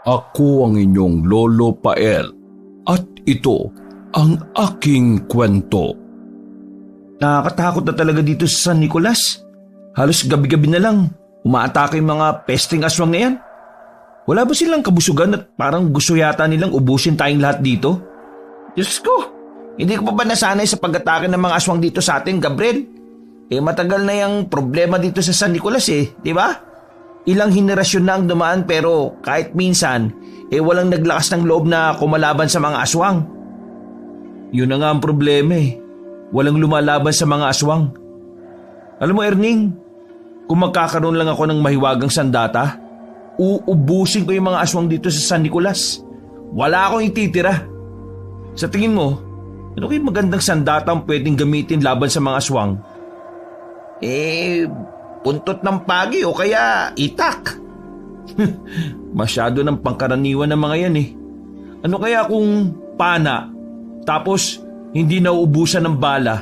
Ako ang inyong Lolo Pael at ito ang aking kwento. Nakakatakot na talaga dito sa San Nicolas. Halos gabi-gabi na lang umaatake yung mga pesting aswang na yan. Wala ba silang kabusugan at parang gusto yata nilang ubusin tayong lahat dito? Diyos ko, hindi ko pa ba nasanay sa pag-atake ng mga aswang dito sa atin, Gabriel? Matagal na yung problema dito sa San Nicolas di ba? Ilang henerasyon na ang dumaan pero kahit minsan, walang naglakas ng loob na kumalaban sa mga aswang. Yun na nga ang problema Walang lumalaban sa mga aswang. Alam mo Erning, kung magkakaroon lang ako ng mahiwagang sandata, uubusin ko yung mga aswang dito sa San Nicolas. Wala akong ititira. Sa tingin mo, ano kayong magandang sandata ang pwedeng gamitin laban sa mga aswang? Puntot ng pagi o kaya itak. Masyado ng pangkaraniwan ng mga yan Ano kaya kung pana, tapos hindi nauubusan ng bala?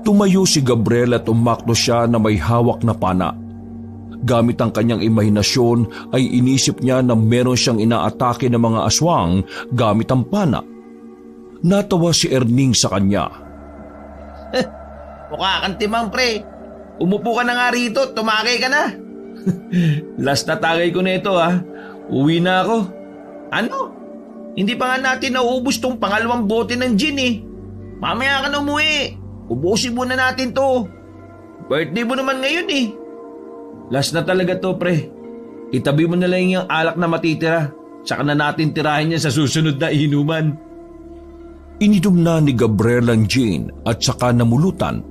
Tumayo si Gabriel at umakto siya na may hawak na pana. Gamit ang kanyang imahinasyon ay inisip niya na meron siyang inaatake ng mga aswang gamit ang pana. Natawa si Erning sa kanya. Mukha kang timang pre. Umupo ka na nga rito, tumakay ka na. Last na tagay ko na ito Uwi na ako. Ano? Hindi pa nga natin nauubos tong pangalawang bote ng gin Mamaya ka na umuwi. Ubusin muna natin to. Birthday mo naman ngayon Last na talaga to pre. Itabi mo na lang yung alak na matitira. Saka na natin tirahin yan sa susunod na inuman. Ininom na ni Gabriel ang gin at saka namulutan.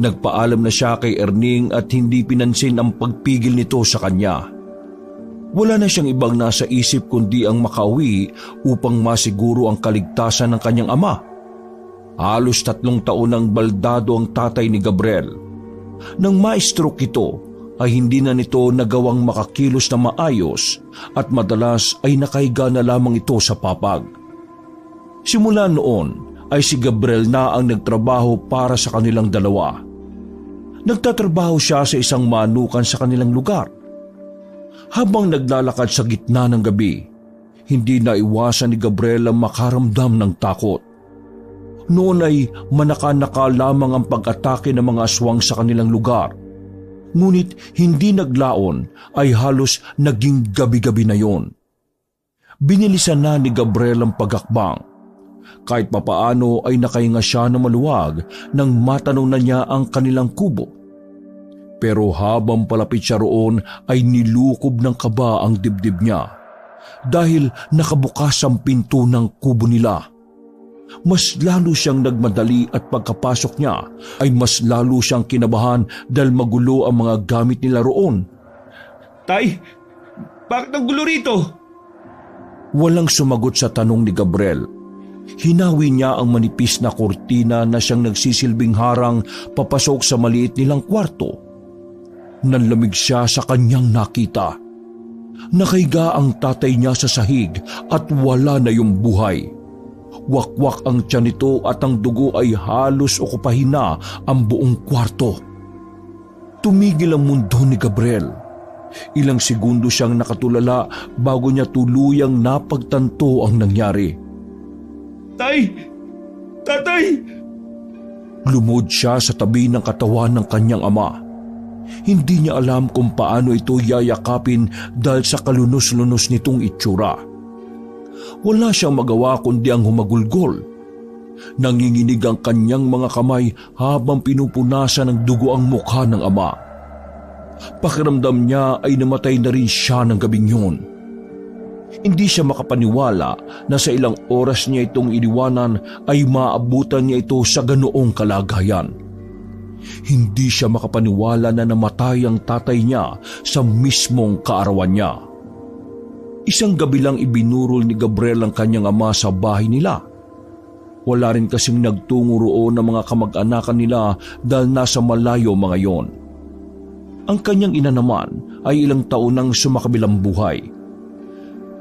Nagpaalam na siya kay Erning at hindi pinansin ang pagpigil nito sa kanya. Wala na siyang ibang nasa isip kundi ang makauwi upang masiguro ang kaligtasan ng kanyang ama. Halos 3 taon nang baldado ang tatay ni Gabriel. Nang ma-stroke ito ay hindi na nito nagawang makakilos na maayos at madalas ay nakahiga na lamang ito sa papag. Simula noon ay si Gabriel na ang nagtrabaho para sa kanilang dalawa. Nagtatrabaho siya sa isang manukan sa kanilang lugar. Habang naglalakad sa gitna ng gabi, hindi naiwasan ni Gabriel ang makaramdam ng takot. Noon ay manaka-naka lamang ang pag-atake ng mga aswang sa kanilang lugar. Ngunit hindi naglaon ay halos naging gabi-gabi na yon. Binilisan na ni Gabriel ang pagakbang. Kahit papaano ay nakahinga siya na maluwag nang matanong na niya ang kanilang kubo. Pero habang palapit siya roon ay nilukob ng kaba ang dibdib niya dahil nakabukas ang pinto ng kubo nila. Mas lalo siyang nagmadali at pagkapasok niya ay mas lalo siyang kinabahan dahil magulo ang mga gamit nila roon. Tay, bakit ang gulo rito? Walang sumagot sa tanong ni Gabriel. Hinawi niya ang manipis na kurtina na siyang nagsisilbing harang papasok sa maliit nilang kwarto. Nanlamig siya sa kanyang nakita. Nakahiga ang tatay niya sa sahig at wala na yung buhay. Wakwak ang tiyan nito at ang dugo ay halos okupahin na ang buong kwarto. Tumigil ang mundo ni Gabriel. Ilang segundo siyang nakatulala bago niya tuluyang napagtanto ang nangyari. Tay! Tatay! Lumod siya sa tabi ng katawan ng kanyang ama. Hindi niya alam kung paano ito yayakapin dahil sa kalunos-lunos nitong itsura. Wala siyang magawa kundi ang humagulgol. Nanginginig ang kanyang mga kamay habang pinupunasan ng dugo ang mukha ng ama. Pakiramdam niya ay namatay na rin siya ng gabing yun. Hindi siya makapaniwala na sa ilang oras niya itong iniwanan ay maabutan niya ito sa ganoong kalagayan. Hindi siya makapaniwala na namatay ang tatay niya sa mismong kaarawan niya. Isang gabi lang ibinurol ni Gabriel ang kanyang ama sa bahay nila. Wala rin kasing nagtungo roon ng mga kamag-anakan nila dahil nasa malayo mga yon. Ang kanyang ina naman ay ilang taon nang sumakabilang buhay.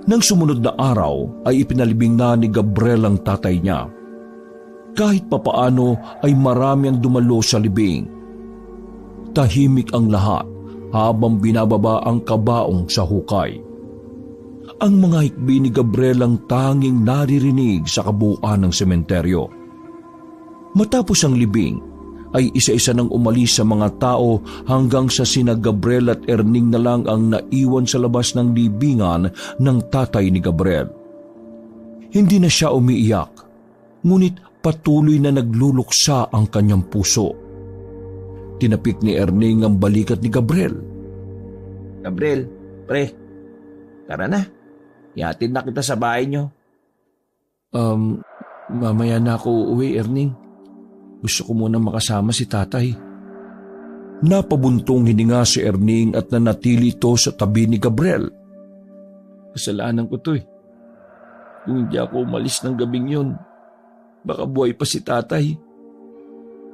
Nang sumunod na araw ay ipinalibing na ni Gabriel ang tatay niya. Kahit papaano ay marami ang dumalo sa libing. Tahimik ang lahat habang binababa ang kabaong sa hukay. Ang mga hikbi ni Gabriel ang tanging naririnig sa kabuuan ng sementeryo. Matapos ang libing, ay isa-isa nang umalis sa mga tao hanggang sa sina Gabriel at Erning na lang ang naiwan sa labas ng libingan ng tatay ni Gabriel. Hindi na siya umiiyak, ngunit patuloy na nagluluksa ang kanyang puso. Tinapik ni Erning ang balikat ni Gabriel. Gabriel, pre, tara na. Ihatid na kita sa bahay niyo. Mamaya na ako uuwi, Erning. Gusto ko muna makasama si tatay. Napabuntong hininga si Erning at nanatili ito sa tabi ni Gabriel. Kasalanan ko to eh. Kung hindi ako umalis ng gabing yun, baka buhay pa si tatay.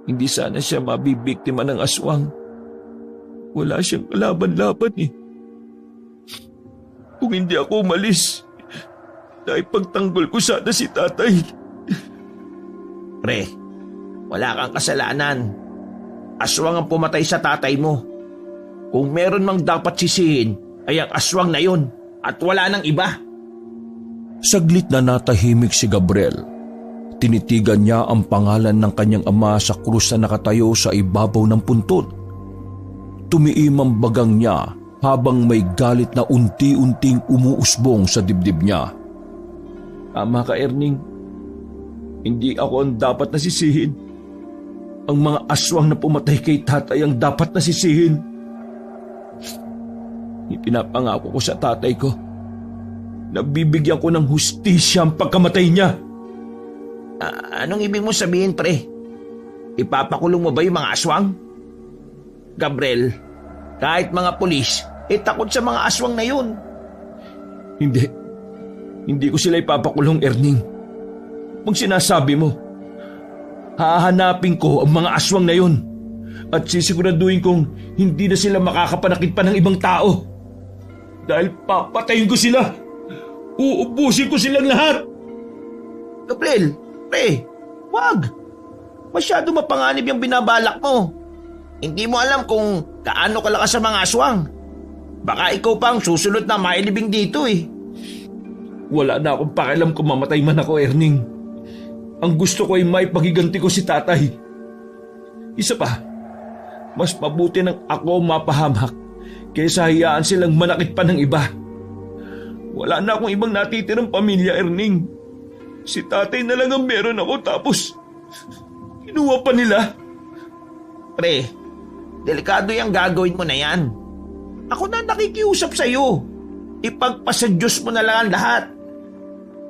Hindi sana siya mabibiktima ng aswang. Wala siyang kalaban-laban eh. Kung hindi ako umalis, naipagtanggol ko sana si tatay. Pre, wala kang kasalanan. Aswang ang pumatay sa tatay mo. Kung meron mang dapat sisihin, ay ang aswang na yun at wala nang iba. Saglit na natahimik si Gabriel. Tinitigan niya ang pangalan ng kanyang ama sa krus na nakatayo sa ibabaw ng puntod. Tumiim ang bagang niya habang may galit na unti-unting umuusbong sa dibdib niya. Tama ka, Erning. Hindi ako ang dapat nasisihin. Ang mga aswang na pumatay kay tatay ang dapat nasisihin. Ipinapangako ko sa tatay ko na bibigyan ko ng hustisya ang pagkamatay niya. Anong ibig mo sabihin, pre? Ipapakulong mo ba yung mga aswang? Gabriel, kahit mga pulis, takot sa mga aswang na yun. Hindi. Hindi ko sila ipapakulong, Erning. Kung sinasabi mo, hahanapin ko ang mga aswang na yun at sisiguraduhin kong hindi na sila makakapanakit pa ng ibang tao. Dahil papatayin ko sila. Uubusin ko silang lahat. Gabriel, pre, wag. Masyado mapanganib yung binabalak mo. Hindi mo alam kung kaano kalakas sa mga aswang. Baka ikaw pa ang susunod na mailibing dito eh. Wala na akong pakialam kung mamatay man ako, Erning. Ang gusto ko ay maipagiganti ko si tatay. Isa pa, mas mabuti nang ako mapahamak kaysa hayaan silang manakit pa ng iba. Wala na akong ibang natitirang pamilya, Erning. Si tatay na lang ang meron ako tapos kinuha pa nila. Pre, delikado yung gagawin mo na yan. Ako na nakikiusap sa'yo. Ipagpasa Diyos mo na lang ang lahat.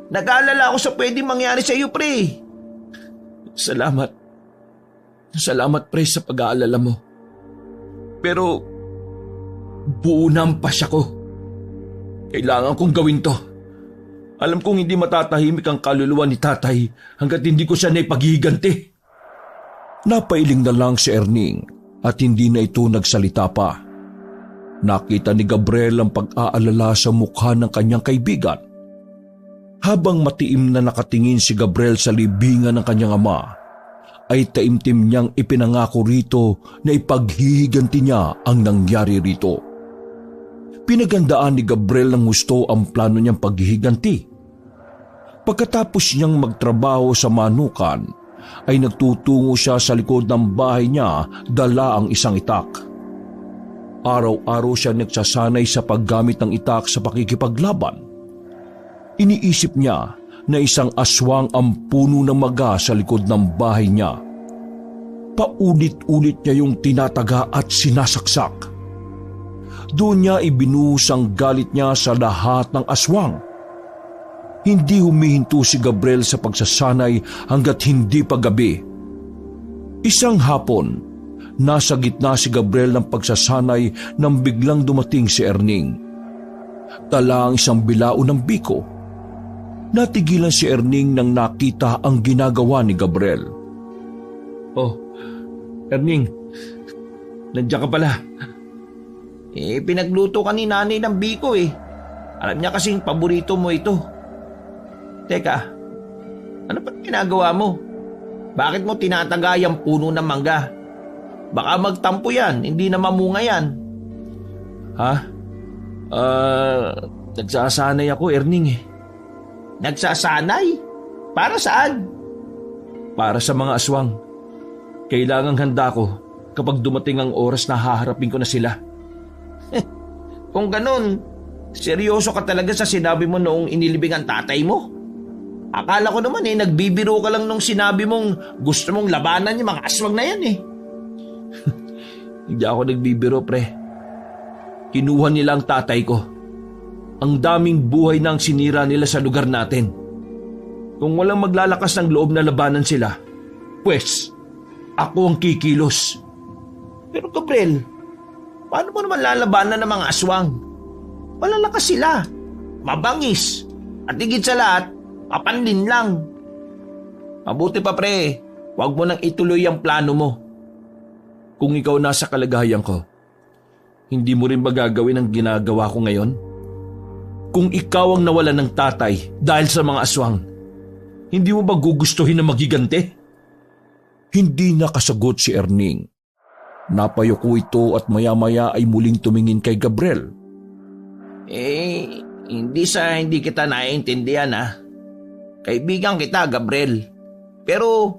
Nag-aalala ako sa pwedeng mangyari sa iyo, pre. Salamat. Salamat, pre, sa pag-aalala mo. Pero buo na ang pasya ko. Kailangan kong gawin to. Alam kong hindi matatahimik ang kaluluwa ni tatay hanggat hindi ko siya naipaghihiganti. Napailing na lang si Erning at hindi na ito nagsalita pa. Nakita ni Gabriel ang pag-aalala sa mukha ng kanyang kaibigan. Habang matiim na nakatingin si Gabriel sa libingan ng kanyang ama, ay taimtim niyang ipinangako rito na ipaghihiganti niya ang nangyari rito. Pinagandaan ni Gabriel ng gusto ang plano niyang paghihiganti. Pagkatapos niyang magtrabaho sa manukan, ay nagtutungo siya sa likod ng bahay niya dala ang isang itak. Araw-araw siya nagsasanay sa paggamit ng itak sa pakikipaglaban. Iniisip niya na isang aswang ang puno ng maga sa likod ng bahay niya. Paulit-ulit niya yung tinataga at sinasaksak. Doon niya ibinuhos ang galit niya sa lahat ng aswang. Hindi humihinto si Gabriel sa pagsasanay hanggat hindi pa gabi. Isang hapon, nasa gitna si Gabriel ng pagsasanay nang biglang dumating si Erning. Dala ang isang bilao ng biko. Natigilan si Erning nang nakita ang ginagawa ni Gabriel. Oh, Erning, nandiyan ka pala. Pinagluto ka ni nanay ng biko eh. Alam niya kasing paborito mo ito. Teka, ano pa ginagawa mo? Bakit mo tinatagay ang puno ng mangga? Baka magtampo yan, hindi na mamunga yan. Ha? Nagsasanay ako, Erning eh. Nagsasanay? Para saan? Para sa mga aswang. Kailangang handa ko kapag dumating ang oras na haharapin ko na sila. Kung ganun, seryoso ka talaga sa sinabi mo noong inilibing ang tatay mo? Akala ko naman nagbibiro ka lang nung sinabi mong gusto mong labanan yung mga aswang na yan eh. Hindi ako nagbibiro, pre. Kinuha nila ang tatay ko. Ang daming buhay na ang sinira nila sa lugar natin. Kung walang maglalakas ng loob na labanan sila, pues, ako ang kikilos. Pero Gabriel, paano mo naman lalabanan ng mga aswang? Malalakas sila, mabangis, at higit sa lahat, mapanlin lang. Mabuti pa pre, huwag mo nang ituloy ang plano mo. Kung ikaw nasa kalagayan ko, hindi mo rin ba gagawin ang ginagawa ko ngayon? Kung ikaw ang nawalan ng tatay dahil sa mga aswang, hindi mo ba gugustuhin na magiganti? Hindi nakasagot si Erning. Napayuko ito at maya-maya ay muling tumingin kay Gabriel. Hindi kita naiintindihan ha. Kaibigan kita, Gabriel. Pero,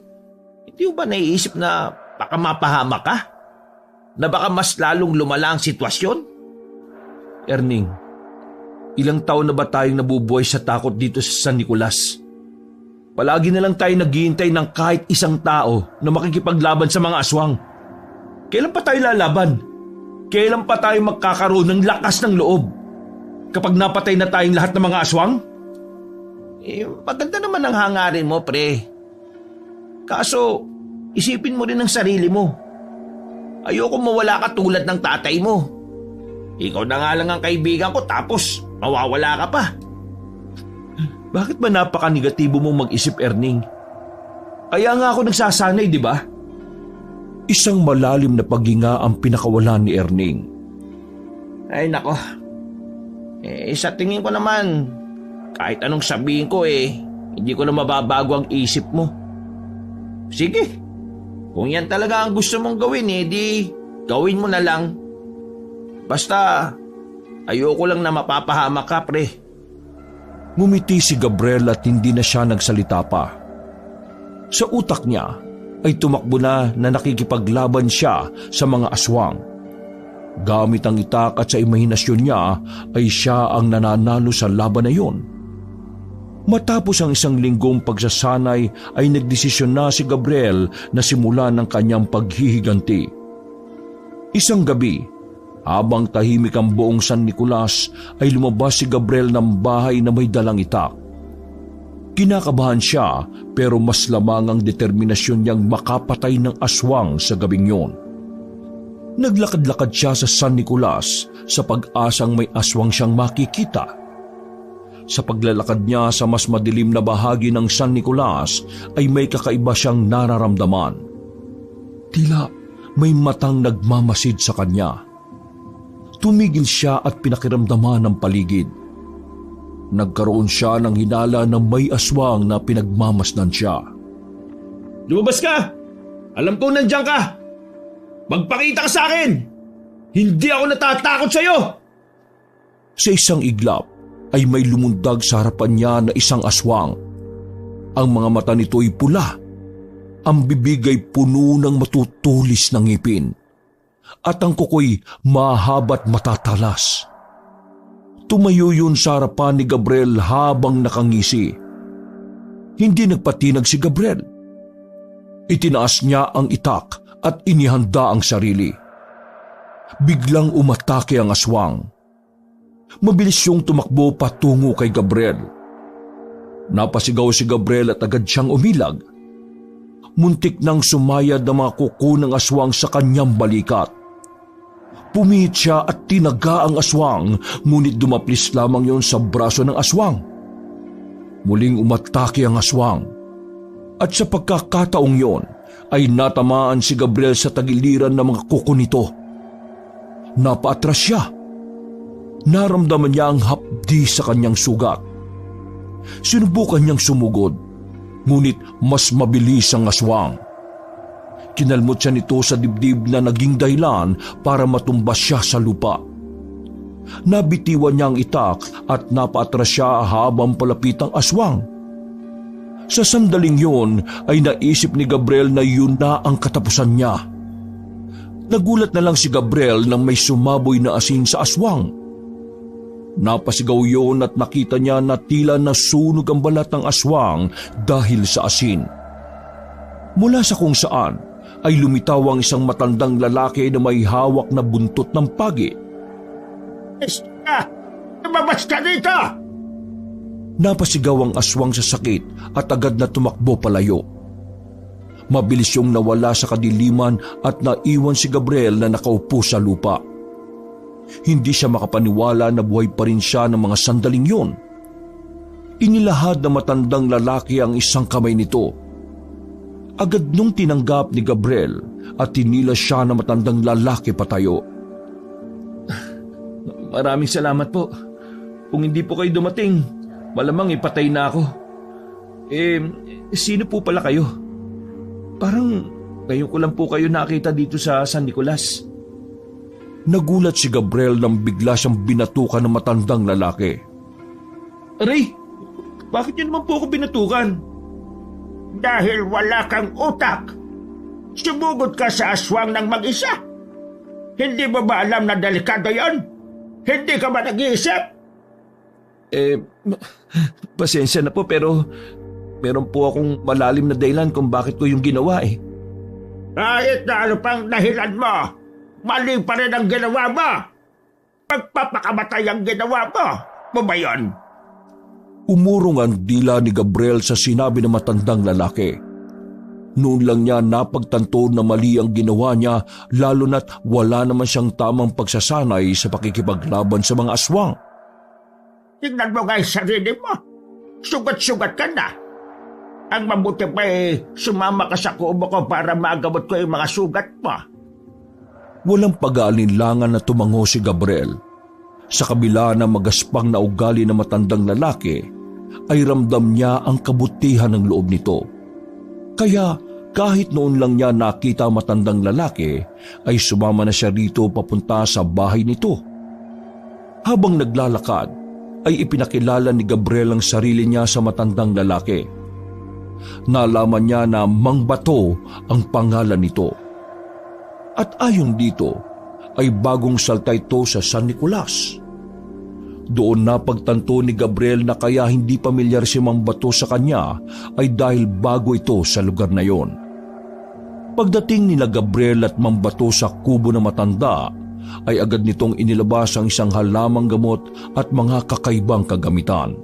hindi mo ba naiisip na baka mapahamak ka? Na baka mas lalong lumala ang sitwasyon? Erning, ilang taon na ba tayong nabubuhay sa takot dito sa San Nicolas? Palagi na lang tayo naghihintay ng kahit isang tao na makikipaglaban sa mga aswang. Kailan pa tayo lalaban? Kailan pa tayo magkakaroon ng lakas ng loob? Kapag napatay na tayong lahat ng mga aswang? Maganda naman ang hangarin mo, pre. Kaso, isipin mo rin ang sarili mo. Ayoko mawala ka tulad ng tatay mo. Ikaw na nga lang ang kaibigan ko tapos mawawala ka pa. Bakit ba napaka-negatibo mong mag-isip, Erning? Kaya nga ako nagsasanay, di ba? Isang malalim na paghinga ang pinakawalan ni Erning. Ay nako. Sa tingin ko naman, kahit anong sabihin ko hindi ko na mababago ang isip mo. Sige, kung yan talaga ang gusto mong gawin di gawin mo na lang. Basta, ayoko lang na mapapahamak ka, pre. Ngumiti si Gabriel at hindi na siya nagsalita pa. Sa utak niya ay tumakbo na nakikipaglaban siya sa mga aswang. Gamit ang itak at sa imahinasyon niya ay siya ang nananalo sa laban na iyon. Matapos ang isang linggong pagsasanay ay nagdesisyon na si Gabriel na simulan ang kanyang paghihiganti. Isang gabi, habang tahimik ang buong San Nicolas ay lumabas si Gabriel ng bahay na may dalang itak. Kinakabahan siya pero mas lamang ang determinasyon niyang makapatay ng aswang sa gabing yon. Naglakad-lakad siya sa San Nicolas sa pag-asang may aswang siyang makikita. Sa paglalakad niya sa mas madilim na bahagi ng San Nicolas ay may kakaiba siyang nararamdaman. Tila may matang nagmamasid sa kanya. Tumigil siya at pinakiramdaman ang paligid. Nagkaroon siya ng hinala na may aswang na pinagmamasdan siya. Lumabas ka! Alam kong nandiyan ka! Magpakita ka sa akin! Hindi ako natatakot sa'yo! Sa isang iglap ay may lumundag sa harapan niya na isang aswang. Ang mga mata nito'y pula. Ang bibig ay puno ng matutulis na ngipin. At ang kuko'y mahaba't matatalas. Tumayo yun sa harapan ni Gabriel habang nakangisi. Hindi nagpatinag si Gabriel. Itinaas niya ang itak at inihanda ang sarili. Biglang umatake ang aswang. Mabilis yung tumakbo patungo kay Gabriel. Napasigaw si Gabriel at agad siyang umilag. Muntik nang sumayad ang mga kuko ng aswang sa kanyang balikat. Pumihit siya at tinaga ang aswang, ngunit dumaplis lamang yon sa braso ng aswang. Muling umatake ang aswang. At sa pagkakataong yon, ay natamaan si Gabriel sa tagiliran ng mga kuko nito. Napaatras siya. Naramdaman niya ang hapdi sa kanyang sugat. Sinubukan niyang sumugod, ngunit mas mabilis ang aswang. Kinalmot siya nito sa dibdib na naging dahilan para matumbas siya sa lupa. Nabitiwan niya ang itak at napaatras siya habang palapit ang aswang. Sa sandaling yun ay naisip ni Gabriel na yun na ang katapusan niya. Nagulat na lang si Gabriel nang may sumaboy na asin sa aswang. Napasigaw yun at nakita niya na tila nasunog ang balat ng aswang dahil sa asin. Mula sa kung saan ay lumitaw ang isang matandang lalaki na may hawak na buntot ng pagi. Basta! Lumabas ka dito! Napasigaw ang aswang sa sakit at agad na tumakbo palayo. Mabilis yung nawala sa kadiliman at naiwan si Gabriel na nakaupo sa lupa. Hindi siya makapaniwala na buhay pa rin siya ng mga sandaling yun. Inilahad na matandang lalaki ang isang kamay nito. Agad nung tinanggap ni Gabriel at tinila siya na matandang lalaki patayo. Maraming salamat po. Kung hindi po kayo dumating, malamang ipatay na ako. Sino po pala kayo? Parang ngayon ko lang po kayo nakita dito sa San Nicolas. Nagulat si Gabriel nang bigla siyang binatukan ng matandang lalaki. Aray, bakit niyo naman po ako binatukan? Dahil wala kang utak. Sumugod ka sa aswang ng mag-isa. Hindi mo ba alam na delikado yon? Hindi ka ba nag-iisip? Pasensya na po pero meron po akong malalim na dahilan kung bakit ko yung ginawa eh. Kahit na ano pang dahilan mo, mali pa rin ang ginawa mo. Pagpapakamatay ang ginawa mo. Mo ba yun? Umurong ang dila ni Gabriel sa sinabi ng matandang lalaki. Noon lang niya napagtanto na mali ang ginawa niya, lalo na't wala naman siyang tamang pagsasanay sa pakikipaglaban sa mga aswang. Tingnan mo nga yung sarili mo. Sugat-sugat ka na. Ang mabuti pa sumama ka sa kubo ko para magamot ko yung mga sugat mo. Walang pag-aalinlangan na tumango si Gabriel. Sa kabila ng magaspang na ugali ng matandang lalaki, ay ramdam niya ang kabutihan ng loob nito. Kaya kahit noon lang niya nakita ang matandang lalaki, ay sumama na siya rito papunta sa bahay nito. Habang naglalakad, ay ipinakilala ni Gabriel ang sarili niya sa matandang lalaki. Nalaman niya na Mang Bato ang pangalan nito. At ayon dito, ay bagong salta ito sa San Nicolas. Doon napagtanto ni Gabriel na kaya hindi pamilyar si Mang Bato sa kanya ay dahil bago ito sa lugar na yon. Pagdating nila Gabriel at Mang Bato sa kubo na matanda, ay agad nitong inilabas ang isang halamang gamot at mga kakaibang kagamitan.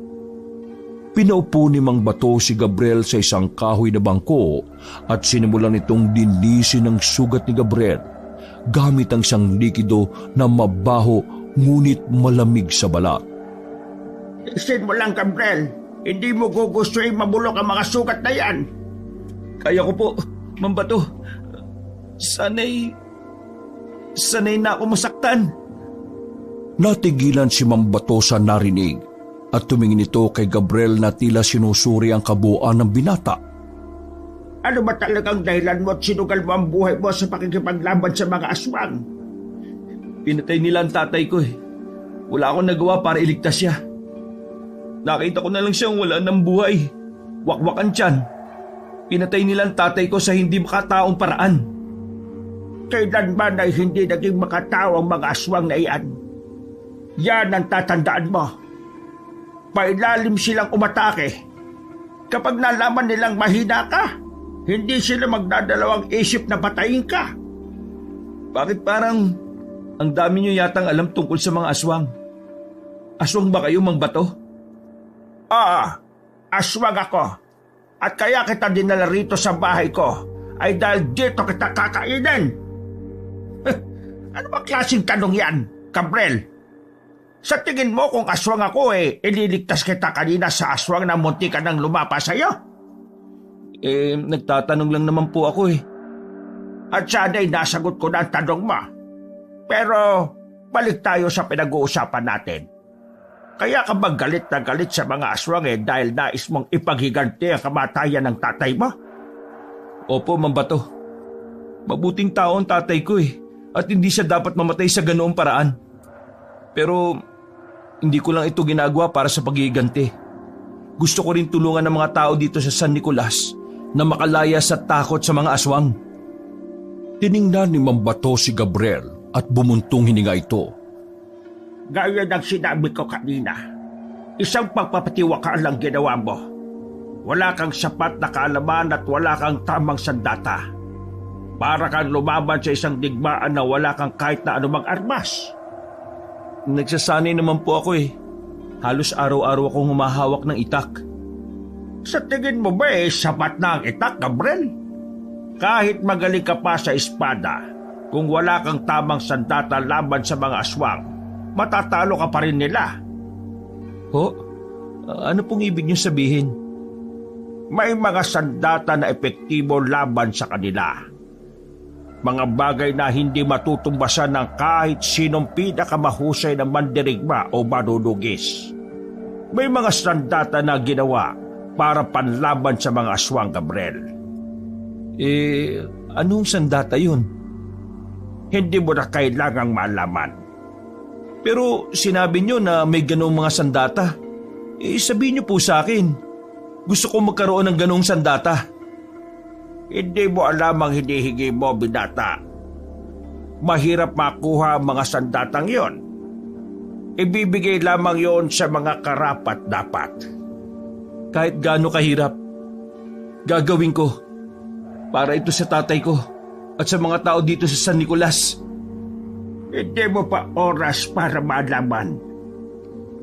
Pinaupo ni Mang Bato si Gabriel sa isang kahoy na bangko at sinimulan nitong dinlisin ang sugat ni Gabriel gamit ang isang likido na mabaho ngunit malamig sa balat. Isin mo lang, Gabriel. Hindi mo gugustuhin mabulok ang mga sugat na yan. Kaya ko po, Mang Bato. Sana'y na ako masaktan. Natigilan si Mang Bato sa narinig at tumingin ito kay Gabriel na tila sinusuri ang kabuuan ng binata. Ano ba talagang dahilan mo at sinugal mo ang buhay mo sa pakikipaglaban sa mga aswang? Pinatay nila ang tatay ko eh. Wala akong nagawa para iligtas siya. Nakita ko na lang siyang wala ng buhay. Wakwakan tiyan. Pinatay nila ang tatay ko sa hindi makataong paraan. Kailan ba na hindi naging makatao ang mga aswang na iyan? Yan ang tatandaan mo. Pailalim silang umatake. Kapag nalaman nilang mahina ka, hindi sila magdadalawang isip na patayin ka. Bakit parang ang dami niyo yatang alam tungkol sa mga aswang? Aswang ba kayo, Mang Bato? Aswang ako. At kaya kita dinala rito sa bahay ko ay dahil dito kita kakainin. Ano ba klaseng tanong yan, Gabriel? Sa tingin mo kung aswang ako ililigtas kita kanina sa aswang na munti ka nang lumapa sa'yo? Nagtatanong lang naman po ako eh. At sana'y nasagot ko na ang tanong mo. Pero balik tayo sa pinag-uusapan natin. Kaya ka ba galit na galit sa mga aswang dahil nais mong ipaghiganti ang kamatayan ng tatay mo? Opo, Mang Bato. Mabuting tao ang tatay ko eh. At hindi siya dapat mamatay sa ganoong paraan. Pero hindi ko lang ito ginagawa para sa pagiganti. Gusto ko rin tulungan ng mga tao dito sa San Nicolas na makalaya sa takot sa mga aswang. Tiningnan ni Mang Bato si Gabriel at bumuntong hininga ito. Gaya ng sinabi ko kanina, isang pagpapatiwaka lang ginawa mo. Wala kang sapat na kaalaman at wala kang tamang sandata. Para kang lumaban sa isang digmaan na wala kang kahit na anumang armas. Nagsasanay naman po ako eh. Halos araw-araw akong humahawak ng itak. Sa tingin mo ba sapat na ang itak, Gabriel? Kahit magaling ka pa sa espada, kung wala kang tamang sandata laban sa mga aswang, matatalo ka pa rin nila. Ho? Ano pong ibig niyo sabihin? May mga sandata na epektibo laban sa kanila. Mga bagay na hindi matutumbasan ng kahit sinong pinakamahusay na mandirigma o manunugis. May mga sandata na ginawa para panlaban sa mga aswang, Gabriel. Anong sandata yun? Hindi mo na kailangang malaman. Pero sinabi niyo na may ganong mga sandata. Sabihin niyo po sa akin. Gusto ko magkaroon ng ganong sandata. Hindi mo alam ang hinihingi mo, binata. Mahirap makuha ang mga sandatang yon. Ibibigay lamang yon sa mga karapat-dapat. Kahit gaano kahirap, gagawin ko para ito sa tatay ko at sa mga tao dito sa San Nicolas. Hindi mo pa oras para malaman.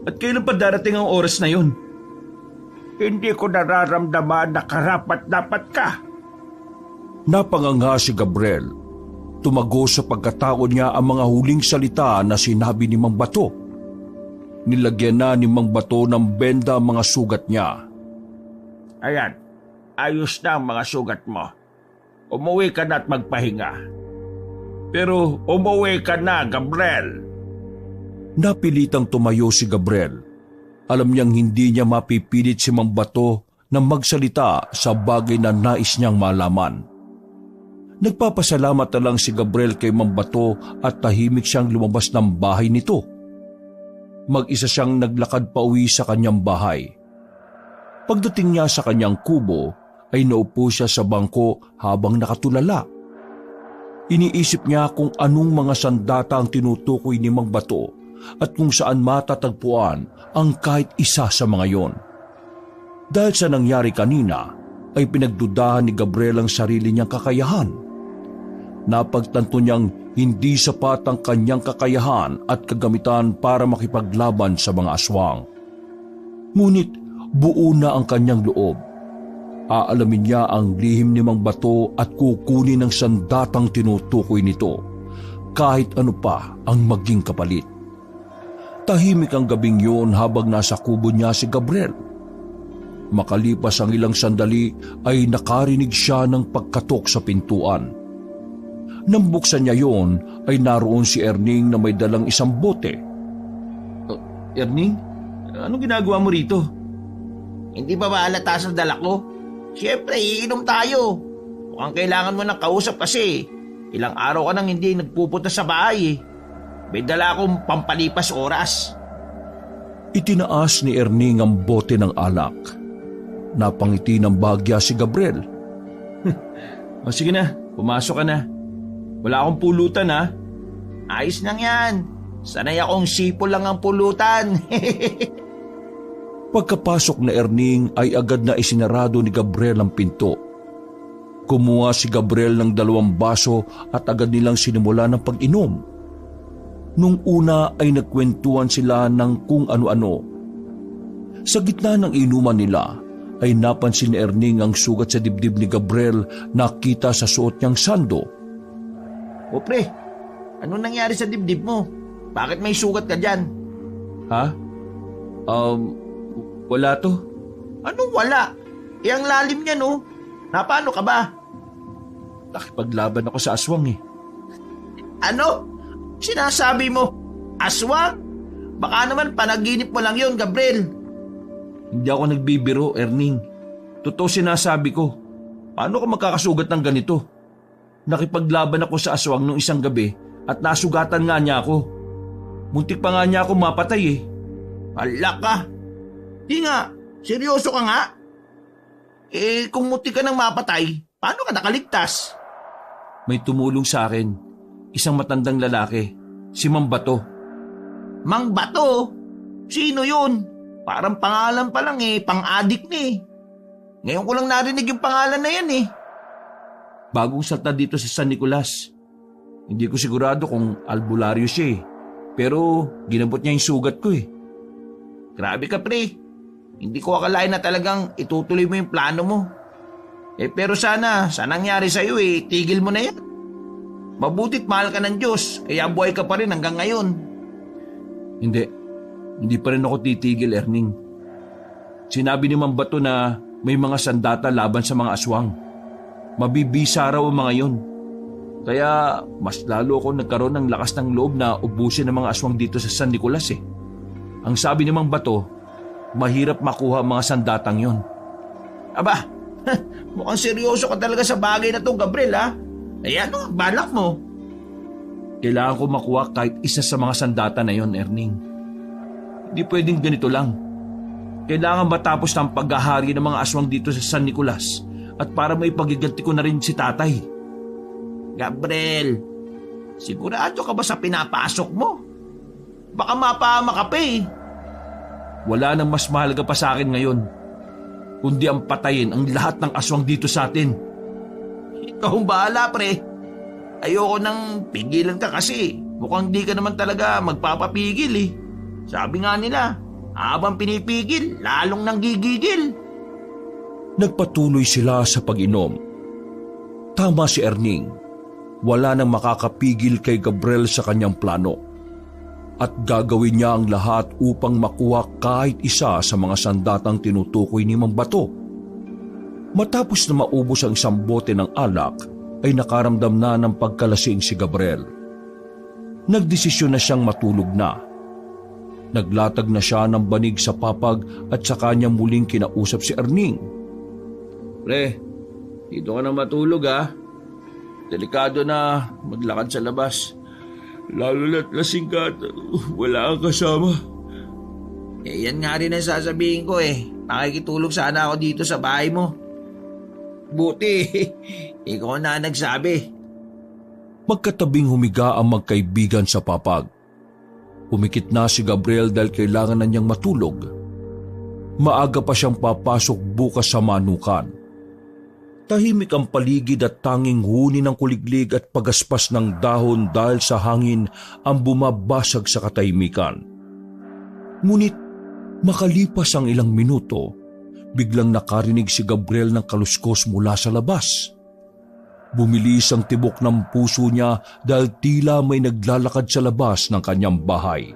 At kailan pa darating ang oras na yon? Hindi ko nararamdaman na karapat-dapat ka. Napanganga si Gabriel. Tumago sa pagkatakot niya ang mga huling salita na sinabi ni Mang Bato. Nilagyan na ni Mang Bato ng benda ang mga sugat niya. Ayan, ayos na ang mga sugat mo. Umuwi ka na at magpahinga. Pero umuwi ka na, Gabriel. Napilitang tumayo si Gabriel. Alam niyang hindi niya mapipilit si Mang Bato na magsalita sa bagay na nais niyang malaman. Nagpapasalamat na lang si Gabriel kay Mang Bato at tahimik siyang lumabas ng bahay nito. Mag-isa siyang naglakad pauwi sa kanyang bahay. Pagdating niya sa kanyang kubo, ay naupo siya sa bangko habang nakatulala. Iniisip niya kung anong mga sandata ang tinutukoy ni Mang Bato at kung saan matatagpuan ang kahit isa sa mga yon. Dahil sa nangyari kanina, ay pinagdudahan ni Gabriel ang sarili niyang kakayahan. Napagtanto niyang hindi sapat ang kanyang kakayahan at kagamitan para makipaglaban sa mga aswang. Ngunit buo na ang kanyang loob. Aalamin niya ang lihim ni Mang Bato at kukunin ang sandatang tinutukoy nito, kahit ano pa ang maging kapalit. Tahimik ang gabing yun habang nasa kubo niya si Gabriel. Makalipas ang ilang sandali ay nakarinig siya ng pagkatok sa pintuan. Nang buksan niya yon ay naroon si Erning na may dalang isang bote. Erning, anong ginagawa mo rito? Hindi ba maalata sa dala ko? Siyempre, iinom tayo. Mukhang kailangan mo ng kausap kasi. Ilang araw ka nang hindi nagpupunta sa bahay eh. May dala akong pampalipas oras. Itinaas ni Erning ang bote ng alak. Napangiti ng bagya si Gabriel. Sige na, pumasok ka na. Wala akong pulutan ha. Ayos lang yan. Sanay akong sipol lang ang pulutan. Pagkapasok na Erning ay agad na isinarado ni Gabriel ang pinto. Kumuha si Gabriel ng 2 baso at agad nilang sinimula ng pag-inom. Nung una ay nagkwentuhan sila ng kung ano-ano. Sa gitna ng inuman nila ay napansin ni Erning ang sugat sa dibdib ni Gabriel na kita sa suot niyang sando. O pre, ano nangyari sa dibdib mo? Bakit may sugat ka dyan? Ha? Wala to. Anong wala? Ang lalim niya no? Napano ka ba? Nakipaglaban ako sa aswang eh. Ano? Sinasabi mo? Aswang? Baka naman panaginip mo lang yon, Gabriel. Hindi ako nagbibiro, Erning. Totoo sinasabi ko. Paano ka magkakasugat ng ganito? Nakipaglaban ako sa aswang nung isang gabi at nasugatan nga niya ako. Muntik pa nga niya ako mapatay eh. Hala ka. Di nga, seryoso ka nga? Kung muti ka nang mapatay, paano ka nakaligtas? May tumulong sa akin. Isang matandang lalaki. Si Mang Bato. Mang Bato? Sino yun? Parang pangalan pa lang pang-adik na Ngayon ko lang narinig yung pangalan na yan Bagong salta dito sa San Nicolas. Hindi ko sigurado kung albularyo siya pero ginabot niya yung sugat ko Grabe ka, pre. Hindi ko akalain na talagang itutuloy mo yung plano mo. Pero sana nangyari sa'yo tigil mo na yan. Mabutit mahal ka ng Diyos, kaya buhay ka pa rin hanggang ngayon. Hindi pa rin ako titigil, Erning. Sinabi ni Mang Bato na may mga sandata laban sa mga aswang. Mabibisa raw ang mga yun. Kaya mas lalo ako nagkaroon ng lakas ng loob na ubusin ang mga aswang dito sa San Nicolas Ang sabi ni Mang Bato, mahirap makuha ang mga sandatang yon. Aba, mukhang seryoso ka talaga sa bagay na to, Gabriel ano ang balak mo? Kailangan ko makuha kahit isa sa mga sandata na yon, Erning. Hindi pwedeng ganito lang. Kailangan matapos ng paghahari ng mga aswang dito sa San Nicolas at para may pagiganti ko na rin si tatay. Gabriel, sigurado ka ba sa pinapasok mo? Baka mapahama ka pa Wala nang mas mahalaga pa sa akin ngayon, kundi ang patayin ang lahat ng aswang dito sa atin. Ikaw ang bahala, pre. Ayoko nang pigilan ka kasi mukhang di ka naman talaga magpapapigil Sabi nga nila, habang pinipigil, lalong nanggigigil. Nagpatuloy sila sa pag-inom. Tama si Erning. Wala nang makakapigil kay Gabriel sa kanyang plano. At gagawin niya ang lahat upang makuha kahit isa sa mga sandatang tinutukoy ni Mang Bato. Matapos na maubos ang isang bote ng alak, ay nakaramdam na ng pagkalasing si Gabriel. Nagdesisyon na siyang matulog na. Naglatag na siya ng banig sa papag at saka niya muling kinausap si Erning. Pre, dito ka na matulog Delikado na maglakad sa labas. Lalo na't lasing ka at wala kang kasama. Yan nga rin ang sasabihin ko Nakikitulog sana ako dito sa bahay mo. Buti, ikaw na nagsabi. Magkatabing humiga ang magkaibigan sa papag. Umikit na si Gabriel dahil kailangan na niyang matulog. Maaga pa siyang papasok bukas sa manukan. Tahimik ang paligid at tanging huni ng kuliglig at pagaspas ng dahon dahil sa hangin ang bumabasag sa katahimikan. Ngunit makalipas ang ilang minuto, biglang nakarinig si Gabriel ng kaluskos mula sa labas. Bumilis ang tibok ng puso niya dahil tila may naglalakad sa labas ng kanyang bahay.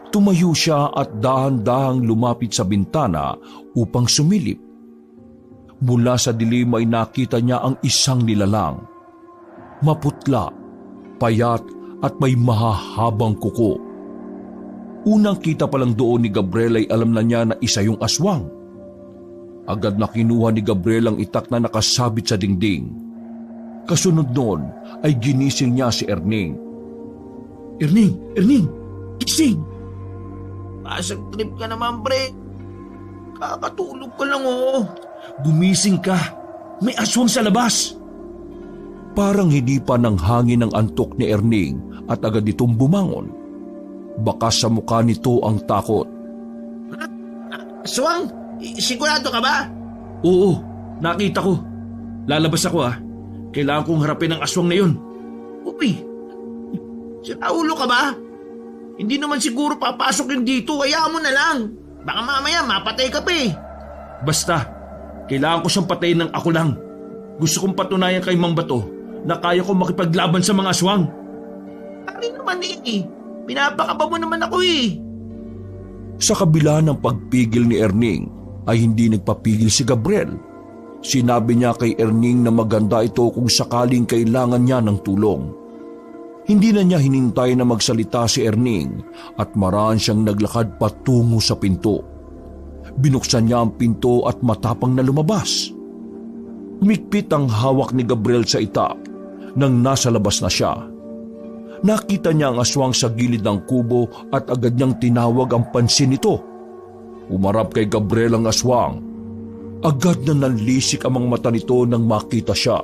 Tumayo siya at dahan-dahang lumapit sa bintana upang sumilip. Mula sa dilim ay nakita niya ang isang nilalang. Maputla, payat at may mahahabang kuko. Unang kita pa lang doon ni Gabriel ay alam na niya na isa yung aswang. Agad na kinuha ni Gabriel ang itak na nakasabit sa dingding. Kasunod noon ay ginising niya si Erning. Erning, gising! Pasag trip ka naman, pre. Kakatulog ka lang Gumising ka! May aswang sa labas! Parang hindi pa ng hangin ang antok ni Erning at agad itong bumangon. Baka sa mukha nito ang takot. Aswang? Sigurado ka ba? Oo, nakita ko. Lalabas ako Kailangan kong harapin ang aswang na yun. Uy, ulo ka ba? Hindi naman siguro papasok yun dito, hayaan mo na lang. Baka mamaya mapatay ka pa Basta, kailangan ko siyang patayin ng ako lang. Gusto kong patunayan kay Mang Bato na kaya ko makipaglaban sa mga aswang. Pari naman pinapakaba mo naman ako Sa kabila ng pagpigil ni Erning ay hindi nagpapigil si Gabriel. Sinabi niya kay Erning na maganda ito kung sakaling kailangan niya ng tulong. Hindi na niya hinintay na magsalita si Erning at maraan siyang naglakad patungo sa pinto. Binuksan niya ang pinto at matapang na lumabas. Umikpit ang hawak ni Gabriel sa itak nang nasa labas na siya. Nakita niya ang aswang sa gilid ng kubo at agad niyang tinawag ang pansin nito. Umarap kay Gabriel ang aswang. Agad na nanlisik ang mga mata nito nang makita siya.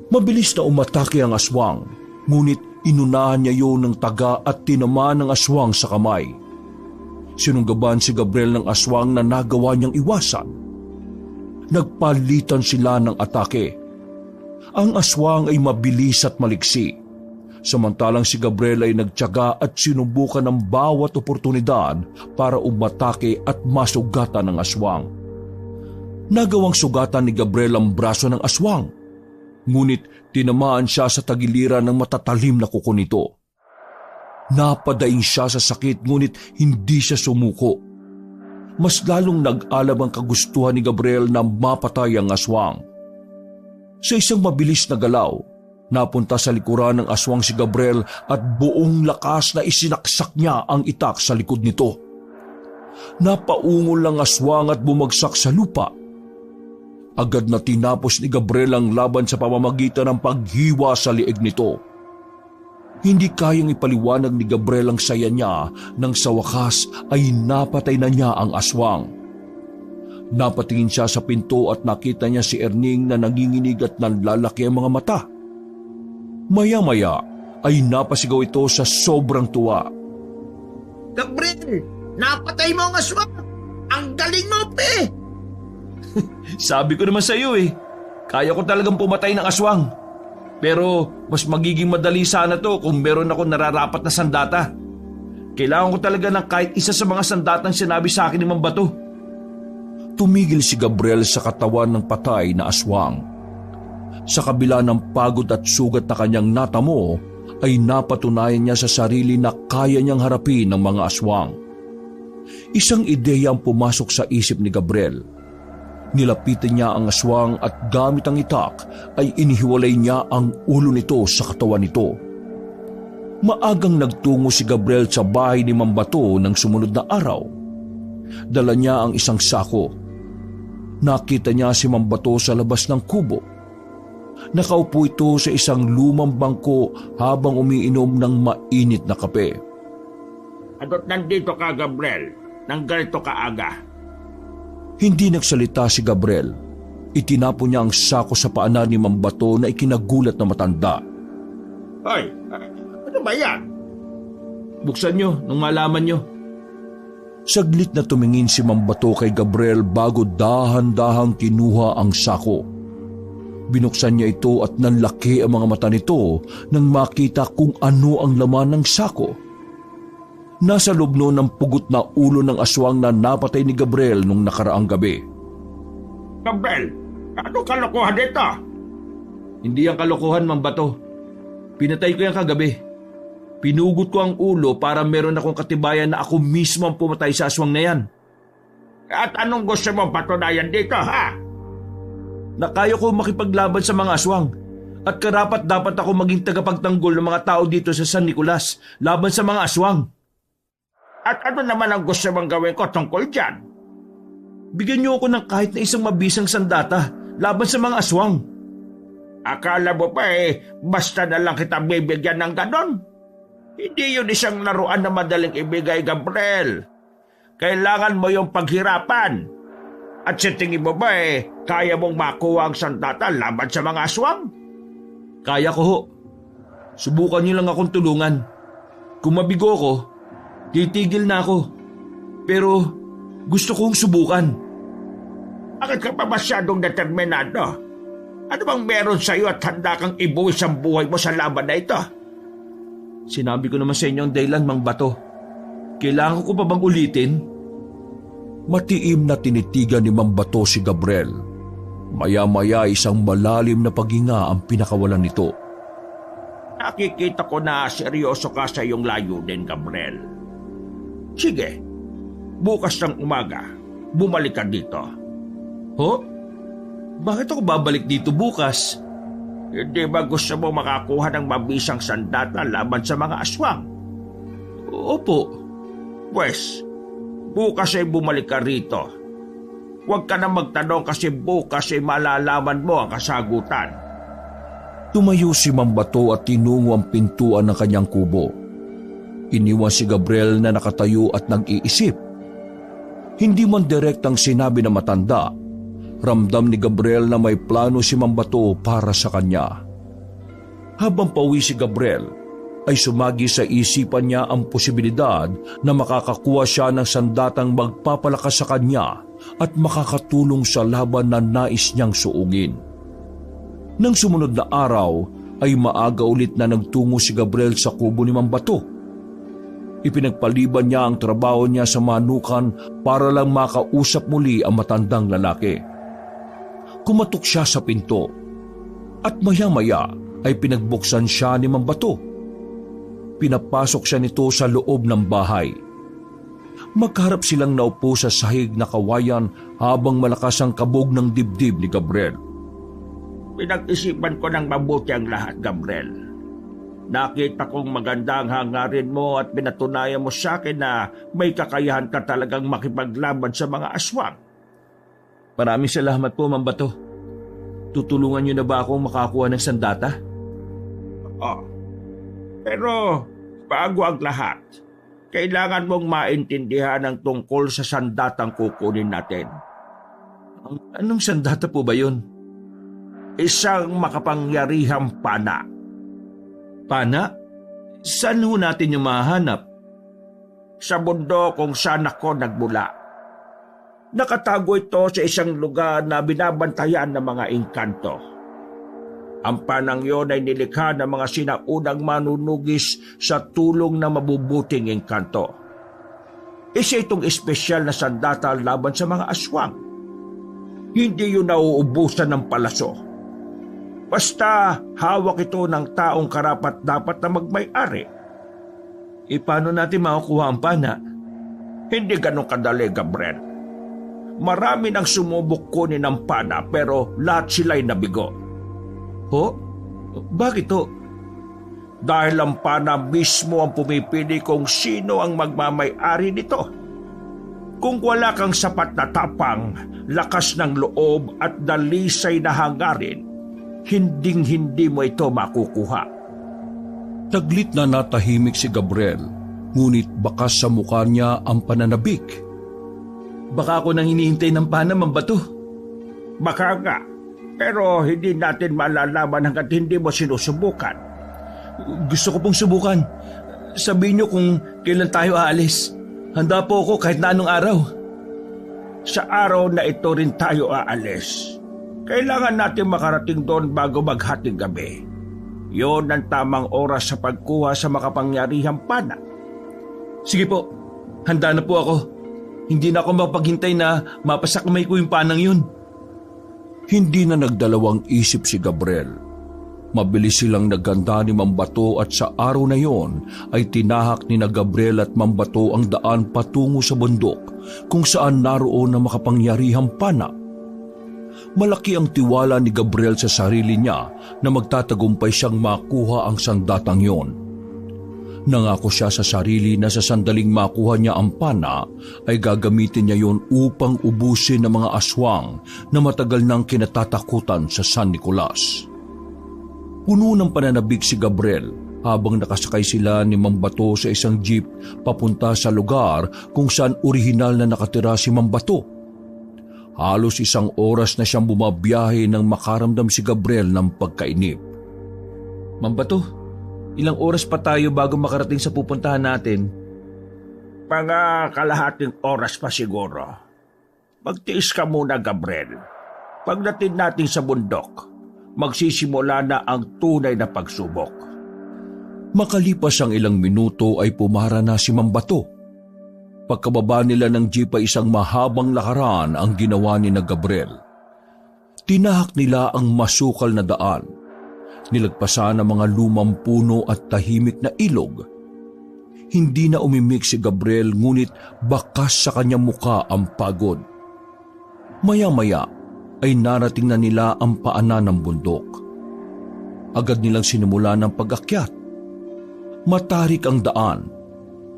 Mabilis na umatake ang aswang, ngunit inunahan niya yun ng taga at tinamaan ng aswang sa kamay. Sinunggaban si Gabriel ng aswang na nagawa niyang iwasan. Nagpalitan sila ng atake. Ang aswang ay mabilis at maliksi, samantalang si Gabriel ay nagtiyaga at sinubukan ng bawat oportunidad para umatake at masugatan ng aswang. Nagawang sugatan ni Gabriel ang braso ng aswang, ngunit tinamaan siya sa tagiliran ng matatalim na kuko nito. Napadaing siya sa sakit ngunit hindi siya sumuko. Mas lalong nag-alab ang kagustuhan ni Gabriel na mapatay ang aswang. Sa isang mabilis na galaw, napunta sa likuran ng aswang si Gabriel at buong lakas na isinaksak niya ang itak sa likod nito. Napaungol ang aswang at bumagsak sa lupa. Agad na tinapos ni Gabriel ang laban sa pamamagitan ng paghiwa sa liig nito. Hindi kayang ipaliwanag ni Gabriel ang saya niya nang sa wakas ay napatay na niya ang aswang. Napatingin siya sa pinto at nakita niya si Erning na nanginginig at nanlalaki ang mga mata. Maya-maya ay napasigaw ito sa sobrang tuwa. Gabriel, napatay mo ang aswang! Ang galing mo, pe! Sabi ko naman sa iyo kaya ko talagang pumatay ng aswang. Pero mas magiging madali sana to kung meron ako nararapat na sandata. Kailangan ko talaga ng kahit isa sa mga sandatang sinabi sa akin ni Mang Bato. Tumigil si Gabriel sa katawan ng patay na aswang. Sa kabila ng pagod at sugat na kanyang natamo, ay napatunayan niya sa sarili na kaya niyang harapin ng mga aswang. Isang ideya ang pumasok sa isip ni Gabriel. Nilapitan niya ang aswang at gamit ang itak ay inihiwalay niya ang ulo nito sa katawan nito. Maagang nagtungo si Gabriel sa bahay ni Mang Bato ng sumunod na araw. Dala niya ang isang sako. Nakita niya si Mang Bato sa labas ng kubo. Nakaupo ito sa isang lumang bangko habang umiinom ng mainit na kape. Ano't nandito ka, Gabriel? Nang ganito ka aga? Hindi nagsalita si Gabriel. Itinapon niya ang sako sa paanan ni Mang Bato na ikinagulat na matanda. Hoy, ano ba yan? Buksan niyo nung malaman niyo. Saglit na tumingin si Mang Bato kay Gabriel bago dahan-dahang kinuha ang sako. Binuksan niya ito at nanlaki ang mga mata nito nang makita kung ano ang laman ng sako. Nasa loob noon ang pugot na ulo ng aswang na napatay ni Gabriel nung nakaraang gabi. Gabriel, ano kalokohan dito? Hindi ang kalokohan, Mang Bato. Pinatay ko yan kagabi. Pinugot ko ang ulo para meron akong katibayan na ako mismo ang pumatay sa aswang na yan. At anong gusto mo patunayan dito, ha? Na kaya ko makipaglaban sa mga aswang. At karapat dapat ako maging tagapagtanggol ng mga tao dito sa San Nicolas laban sa mga aswang. At ano naman ang gusto mong gawin ko tungkol dyan? Bigyan niyo ako ng kahit na isang mabisang sandata laban sa mga aswang. Akala mo pa basta na lang kita bibigyan ng ganon? Hindi yun isang laruan na madaling ibigay, Gabriel. Kailangan mo yung paghirapan. At sa tingin mo ba kaya mong makuha ang sandata laban sa mga aswang? Kaya ko ho. Subukan niyo lang akong tulungan. Kung mabigo ko, titigil na ako. Pero gusto kong subukan. Bakit ka pa masyadong determinado? Ano bang meron sa'yo at handa kang ibuwis ang buhay mo sa laban na ito? Sinabi ko naman sa inyo ang dahilan, Mang Bato. Kailangan ko pa bang ulitin? Matiim na tinitigan ni Mang Bato si Gabriel. Maya-maya isang malalim na paghinga ang pinakawalan nito. Nakikita ko na seryoso ka sa iyong layunin, Gabriel. Sige, bukas ng umaga, bumalik ka dito. Ho? Bakit ako babalik dito bukas? Hindi ba gusto mo makakuha ng mabisang sandata laban sa mga aswang? Opo. Pwes, bukas ay bumalik ka rito. Huwag ka na magtanong kasi bukas ay malalaman mo ang kasagutan. Tumayo si Mambato at tinungo ang pintuan ng kanyang kubo. Iniwan si Gabriel na nakatayo at nag-iisip. Hindi man direktang sinabi na matanda, ramdam ni Gabriel na may plano si Mambato para sa kanya. Habang pauwi si Gabriel, ay sumagi sa isipan niya ang posibilidad na makakakuha siya ng sandatang magpapalakas sa kanya at makakatulong sa laban na nais niyang suugin. Nang sumunod na araw ay maaga ulit na nagtungo si Gabriel sa kubo ni Mambato. Ipinagpaliban niya ang trabaho niya sa manukan para lang makausap muli ang matandang lalaki. Kumatok siya sa pinto at maya-maya ay pinagbuksan siya ni Mambato. Pinapasok siya nito sa loob ng bahay. Magharap silang naupo sa sahig na kawayan habang malakas ang kabog ng dibdib ni Gabriel. Pinag-isipan ko ng mabuti ang lahat, Gabriel. Nakita kong maganda ang hangarin mo at pinatunayan mo sa akin na may kakayahan ka talagang makipaglaban sa mga aswang. Maraming salamat po, Mambato. Tutulungan niyo na ba akong makakuha ng sandata? Pero bago ang lahat, kailangan mong maintindihan ang tungkol sa sandatang kukunin natin. Anong sandata po ba yun? Isang makapangyarihang pana. Pana? Saan ho natin yung mahanap? Sa mundo kung saan ako nagmula. Nakatago ito sa isang lugar na binabantayan ng mga engkanto. Ang panang yon ay nilikha ng mga sinaunang manunugis sa tulong ng mabubuting engkanto. Isa itong espesyal na sandata laban sa mga aswang. Hindi yun nauubusan ng palaso. Basta hawak ito ng taong karapat-dapat na magmay-ari. Paano natin makukuha ang pana? Hindi ganun kadali, Gabriel. Marami nang sumubok kunin ng pana pero lahat sila'y nabigo. Ho? Bakit ho? Dahil ang pana mismo ang pumipili kung sino ang magmamay-ari nito. Kung wala kang sapat na tapang, lakas ng loob at dalisay na hangarin, hinding-hindi mo ito makukuha. Taglit na natahimik si Gabriel, ngunit bakas sa mukha niya ang pananabik. Baka ako nang hinihintay ng pana, Mambato. Baka nga, pero hindi natin malalaman hanggat hindi mo sinusubukan. Gusto ko pong subukan. Sabihin niyo kung kailan tayo aalis. Handa po ako kahit na anong araw. Sa araw na ito rin tayo aalis. Kailangan natin makarating doon bago maghating gabi. Yon ang tamang oras sa pagkuha sa makapangyarihang pana. Sige po, handa na po ako. Hindi na ako mapaghintay na mapasakamay ko yung panang yun. Hindi na nagdalawang isip si Gabriel. Mabilis silang naghanda ni Mambato at sa araw na yon ay tinahak ni na Gabriel at Mambato ang daan patungo sa bundok kung saan naroon ang makapangyarihang pana. Malaki ang tiwala ni Gabriel sa sarili niya na magtatagumpay siyang makuha ang sandatang yon. Nangako siya sa sarili na sa sandaling makuha niya ang pana ay gagamitin niya yon upang ubusin ng mga aswang na matagal nang kinatatakutan sa San Nicolas. Puno ng pananabik si Gabriel habang nakasakay sila ni Mambato sa isang jeep papunta sa lugar kung saan orihinal na nakatira si Mambato. Halos 1 oras na siyang bumabiyahe nang makaramdam si Gabriel ng pagkainip. Mambato, ilang oras pa tayo bago makarating sa pupuntahan natin? Mga kalahating oras pa siguro. Magtiis ka muna, Gabriel. Pagdating natin sa bundok, magsisimula na ang tunay na pagsubok. Makalipas ang ilang minuto ay pumara na si Mambato. Pagkababa nila ng jeep ay isang mahabang lakaran ang ginawa ni na Gabriel. Tinahak nila ang masukal na daan. Nilagpasan ang mga lumang puno at tahimik na ilog. Hindi na umimik si Gabriel ngunit bakas sa kanyang muka ang pagod. Maya-maya ay narating na nila ang paanan ng bundok. Agad nilang sinimula ng pag-akyat. Matarik ang daan,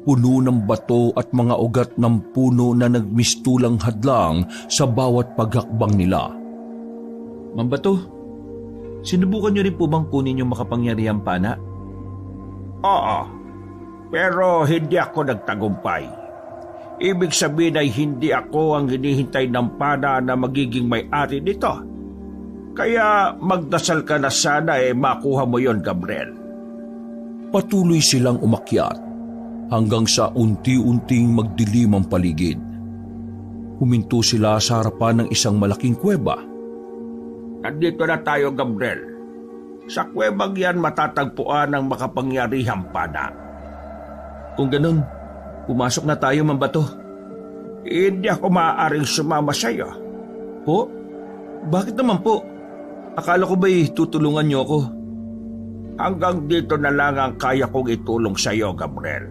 puno ng bato at mga ugat ng puno na nagmistulang hadlang sa bawat paghakbang nila. Mambato, Sinubukan niyo rin po bang kunin yung makapangyarihang pana? Oo, pero hindi ako nagtagumpay. Ibig sabihin ay hindi ako ang hinihintay ng pana na magiging may-ari nito. Kaya magdasal ka na sana makuha mo yon, Gabriel. Patuloy silang umakyat hanggang sa unti-unting magdilim ang paligid. Huminto sila sa harapan ng isang malaking kuweba. Nandito na tayo, Gabriel. Sa kuwebang yan matatagpuan ang makapangyarihang pana. Kung ganun, pumasok na tayo, Mambato. Hindi ako maaaring sumama sa iyo. Po? Bakit naman po? Akala ko ba'y tutulungan niyo ako? Hanggang dito na lang ang kaya kong itulong sa iyo, Gabriel.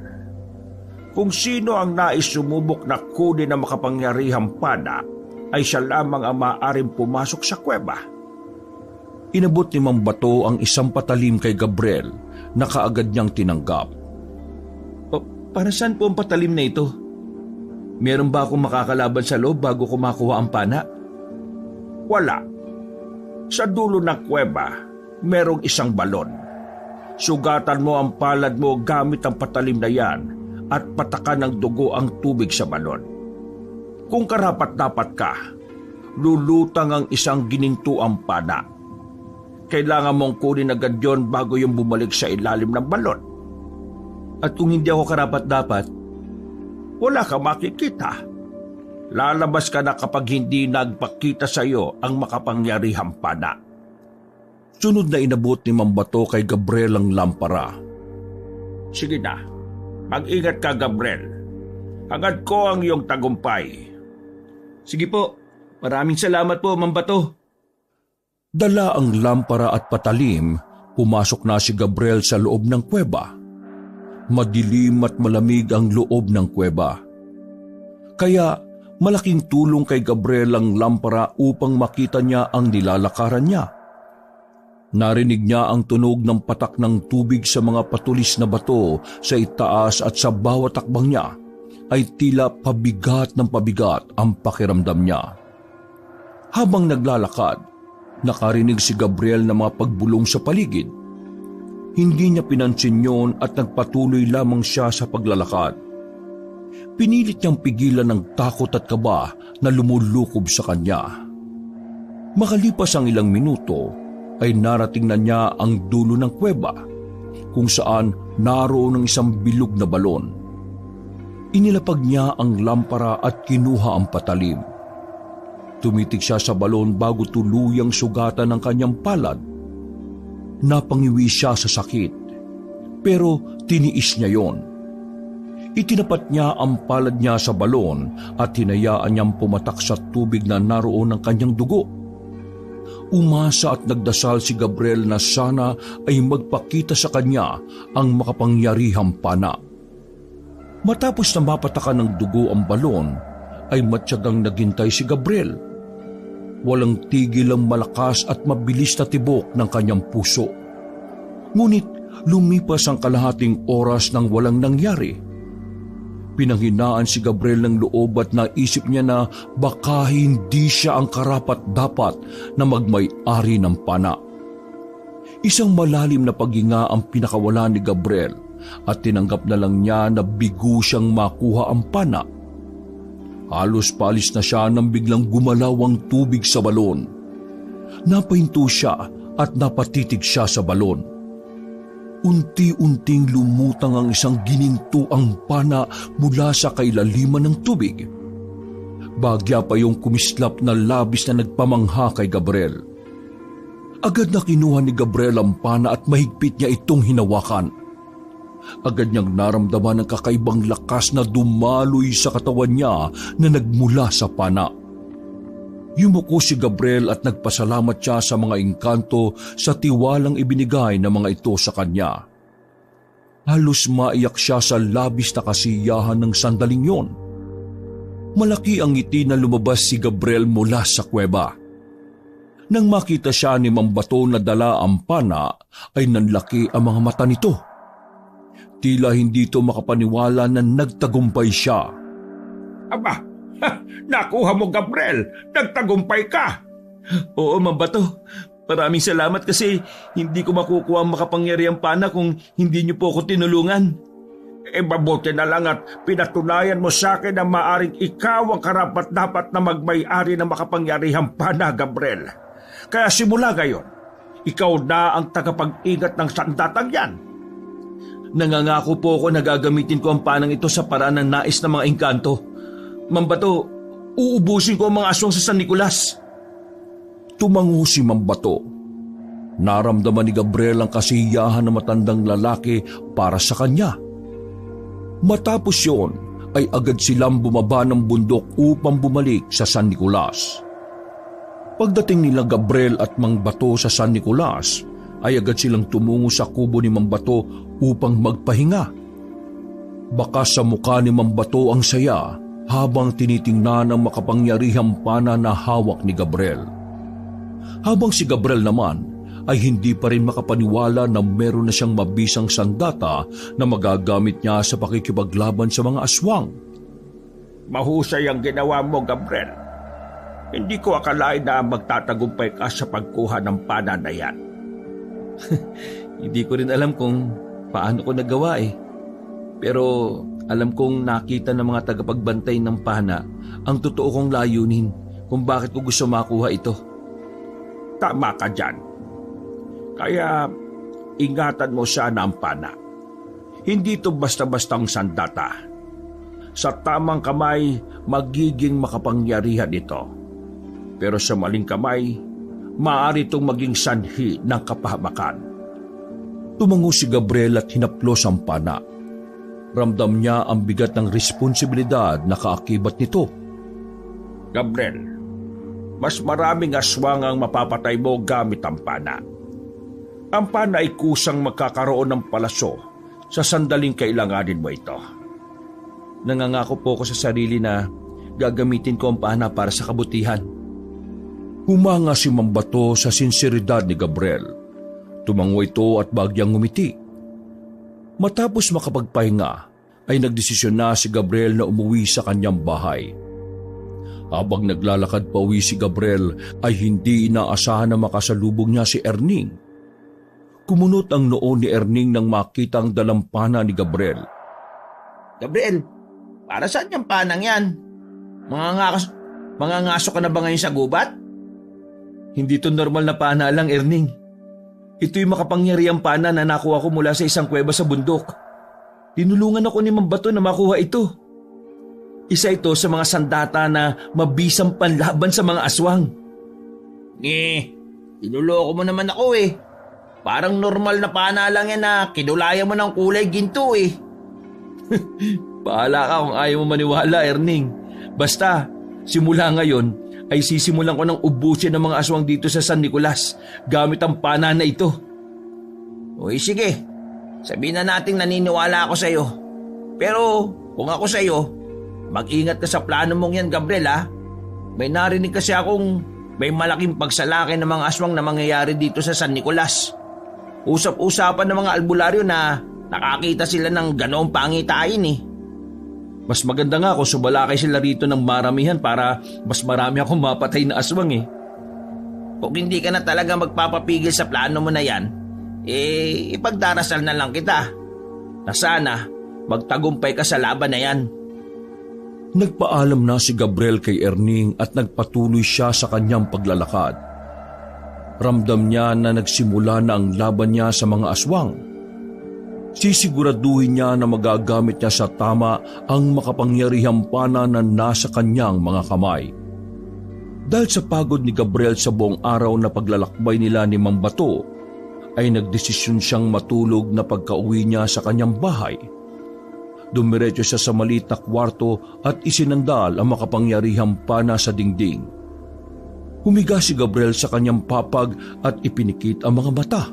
Kung sino ang nais sumubok na kunin ang makapangyarihang pana, ay siya lamang ang maaaring pumasok sa kuweba. Inabot ni Mambato ang isang patalim kay Gabriel na kaagad niyang tinanggap. Para saan po ang patalim na ito? Meron ba akong makakalaban sa loob bago ko makuha ang pana? Wala. Sa dulo ng kuweba, merong isang balon. Sugatan mo ang palad mo gamit ang patalim na yan at patakan ng dugo ang tubig sa balon. Kung karapat-dapat ka, lulutang ang isang ginintuang pana. Kailangan mong kunin agad yon bago yung bumalik sa ilalim ng balon. At kung hindi ako karapat-dapat, wala kang makikita. Lalabas ka na kapag hindi nagpakita sa iyo ang makapangyarihang pana. Sunod na inabot ni Mambato kay Gabriel ang lampara. Sige na, mag-ingat ka, Gabriel. Hangad ko ang iyong tagumpay. sige po. Maraming salamat po, Mambato. Dala ang lampara at patalim, pumasok na si Gabriel sa loob ng kuweba. Madilim at malamig ang loob ng kuweba. Kaya malaking tulong kay Gabriel ang lampara upang makita niya ang nilalakaran niya. Narinig niya ang tunog ng patak ng tubig sa mga patulis na bato sa itaas at sa bawat takbang niya ay tila pabigat ng pabigat ang pakiramdam niya. Habang naglalakad, nakarinig si Gabriel ng mga pagbulong sa paligid. Hindi niya pinansin yon at nagpatuloy lamang siya sa paglalakad. Pinilit niyang pigilan ng takot at kaba na lumulukob sa kanya. Makalipas ang ilang minuto, ay narating na niya ang dulo ng kuweba, kung saan naroon ang isang bilog na balon. Inilapag niya ang lampara at kinuha ang patalim. Tumitig siya sa balon bago tuluyang sugatan ng kanyang palad. Napangiwi siya sa sakit, pero tiniis niya yon. Itinapat niya ang palad niya sa balon at hinayaan niyang pumatak sa tubig na naroon ang kanyang dugo. Umasa at nagdasal si Gabriel na sana ay magpakita sa kanya ang makapangyarihang pana. Matapos na mapatakan ng dugo ang balon, ay matyagang naghintay si Gabriel. Walang tigil ang malakas at mabilis na tibok ng kanyang puso. Ngunit lumipas ang kalahating oras nang walang nangyari. Pinanghinaan si Gabriel ng loob at naisip niya na baka hindi siya ang karapat-dapat na magmay-ari ng pana. Isang malalim na paghinga ang pinakawala ni Gabriel at tinanggap na lang niya na bigo siyang makuha ang pana. Halos palis na siya nang biglang gumalaw ang tubig sa balon. Napahinto siya at napatitig siya sa balon. Unti-unting lumutang ang isang ginintuang pana mula sa kailaliman ng tubig. Bagya pa yung kumislap na labis na nagpamangha kay Gabriel. Agad na kinuha ni Gabriel ang pana at mahigpit niya itong hinawakan. Agad niyang naramdaman ang kakaibang lakas na dumaloy sa katawan niya na nagmula sa pana. Yumuko si Gabriel at nagpasalamat siya sa mga engkanto sa tiwalang ibinigay ng mga ito sa kanya. Halos maiyak siya sa labis na kasiyahan ng sandaling yon. Malaki ang ngiti na lumabas si Gabriel mula sa kuweba. Nang makita siya ni Mambato na dala ang pana, ay nanlaki ang mga mata nito. Tila hindi ito makapaniwala na nagtagumpay siya. Aba, nakuha mo, Gabriel! Nagtagumpay ka! Oo, Mambato. Maraming salamat kasi hindi ko makukuha ang makapangyarihang pana kung hindi niyo po ako tinulungan. Mabuti na lang at pinatunayan mo sa akin na maaring ikaw ang karapat-dapat na magmay-ari ng makapangyarihang pana, Gabriel. Kaya simula ngayon, ikaw na ang tagapag-ingat ng sandatang yan. Nangangako po ako na gagamitin ko ang panang ito sa paraan ng nais ng mga engkanto. Mambato, uubusin ko ang mga aswang sa San Nicolas. Tumango si Mambato. Naramdaman ni Gabriel ang kasiyahan ng matandang lalaki para sa kanya. Matapos yon ay agad silang bumaba ng bundok upang bumalik sa San Nicolas. Pagdating nila Gabriel at Mambato sa San Nicolas, ay agad silang tumungo sa kubo ni Mambato upang magpahinga. Baka sa mukha ni Mambato ang saya habang tinitingnan ang makapangyarihang pana na hawak ni Gabriel. Habang si Gabriel naman ay hindi pa rin makapaniwala na meron na siyang mabisang sandata na magagamit niya sa pakikipaglaban sa mga aswang. Mahusay ang ginawa mo, Gabriel. Hindi ko akalain na magtatagumpay ka sa pagkuha ng pana na yan. Hindi ko rin alam kung paano ko nagawa eh. Pero alam kong nakita ng mga tagapagbantay ng pana ang totoo kong layunin kung bakit ko gusto makuha ito. Tama ka dyan. Kaya ingatan mo sana ang pana. Hindi ito basta-bastang sandata. Sa tamang kamay, magiging makapangyarihan ito. Pero sa maling kamay, maaari itong maging sanhi ng kapahamakan. Tumango si Gabriel at hinaplos ang pana. Ramdam niya ang bigat ng responsibilidad na kaakibat nito. Gabriel, mas maraming aswang ang mapapatay mo gamit ang pana. Ang pana ay kusang magkakaroon ng palaso sa sandaling kailanganin mo ito. Nangangako po ako sa sarili na gagamitin ko ang pana para sa kabutihan. Humanga si Mambato sa sinseridad ni Gabriel. Tumango ito at bagyang ngumiti. Matapos makapagpahinga, ay nagdesisyon na si Gabriel na umuwi sa kanyang bahay. Habang naglalakad pa uwi si Gabriel, ay hindi inaasahan na makasalubong niya si Erning. Kumunot ang noo ni Erning nang makita ang dalampana ni Gabriel. Gabriel, para saan yung panang yan? Mga ngaso ka na ba ngayon sa gubat? Hindi to normal na pana lang, Erning. Ito'y makapangyarihang pana na nakuha ko mula sa isang kuweba sa bundok. Tinulungan ako ni Mambato na makuha ito. Isa ito sa mga sandata na mabisang panlaban sa mga aswang. Inuloko mo naman ako eh. Parang normal na pana lang yan na kinulaya mo ng kulay ginto eh. Bahala ka kung ayaw mo maniwala, Erning. Basta, simula ngayon ay sisimulan ko ng ubusin ng mga aswang dito sa San Nicolas gamit ang pana na ito. Uy, sige. Sabihin na nating naniniwala ako sa iyo. Pero kung ako sa iyo, mag-ingat ka sa plano mong yan, Gabriel ha. May narinig kasi akong may malaking pagsalaki ng mga aswang na mangyayari dito sa San Nicolas. Usap-usapan ng mga albularyo na nakakita sila ng ganoong pangitain eh. Mas maganda nga kung subalakay sila rito ng maramihan para mas marami akong mapatay na aswang eh. Kung hindi ka na talaga magpapapigil sa plano mo na yan, ipagdarasal na lang kita. Na sana magtagumpay ka sa laban na yan. Nagpaalam na si Gabriel kay Erning at nagpatuloy siya sa kanyang paglalakad. Ramdam niya na nagsimula na ang laban niya sa mga aswang. Sisiguraduhin niya na magagamit niya sa tama ang makapangyarihang pana na nasa kanyang mga kamay. Dahil sa pagod ni Gabriel sa buong araw na paglalakbay nila ni Mambato, ay nagdesisyon siyang matulog na pagka-uwi niya sa kanyang bahay. Dumiretso siya sa maliit na kwarto at isinandal ang makapangyarihang pana sa dingding. Humiga si Gabriel sa kanyang papag at ipinikit ang mga mata.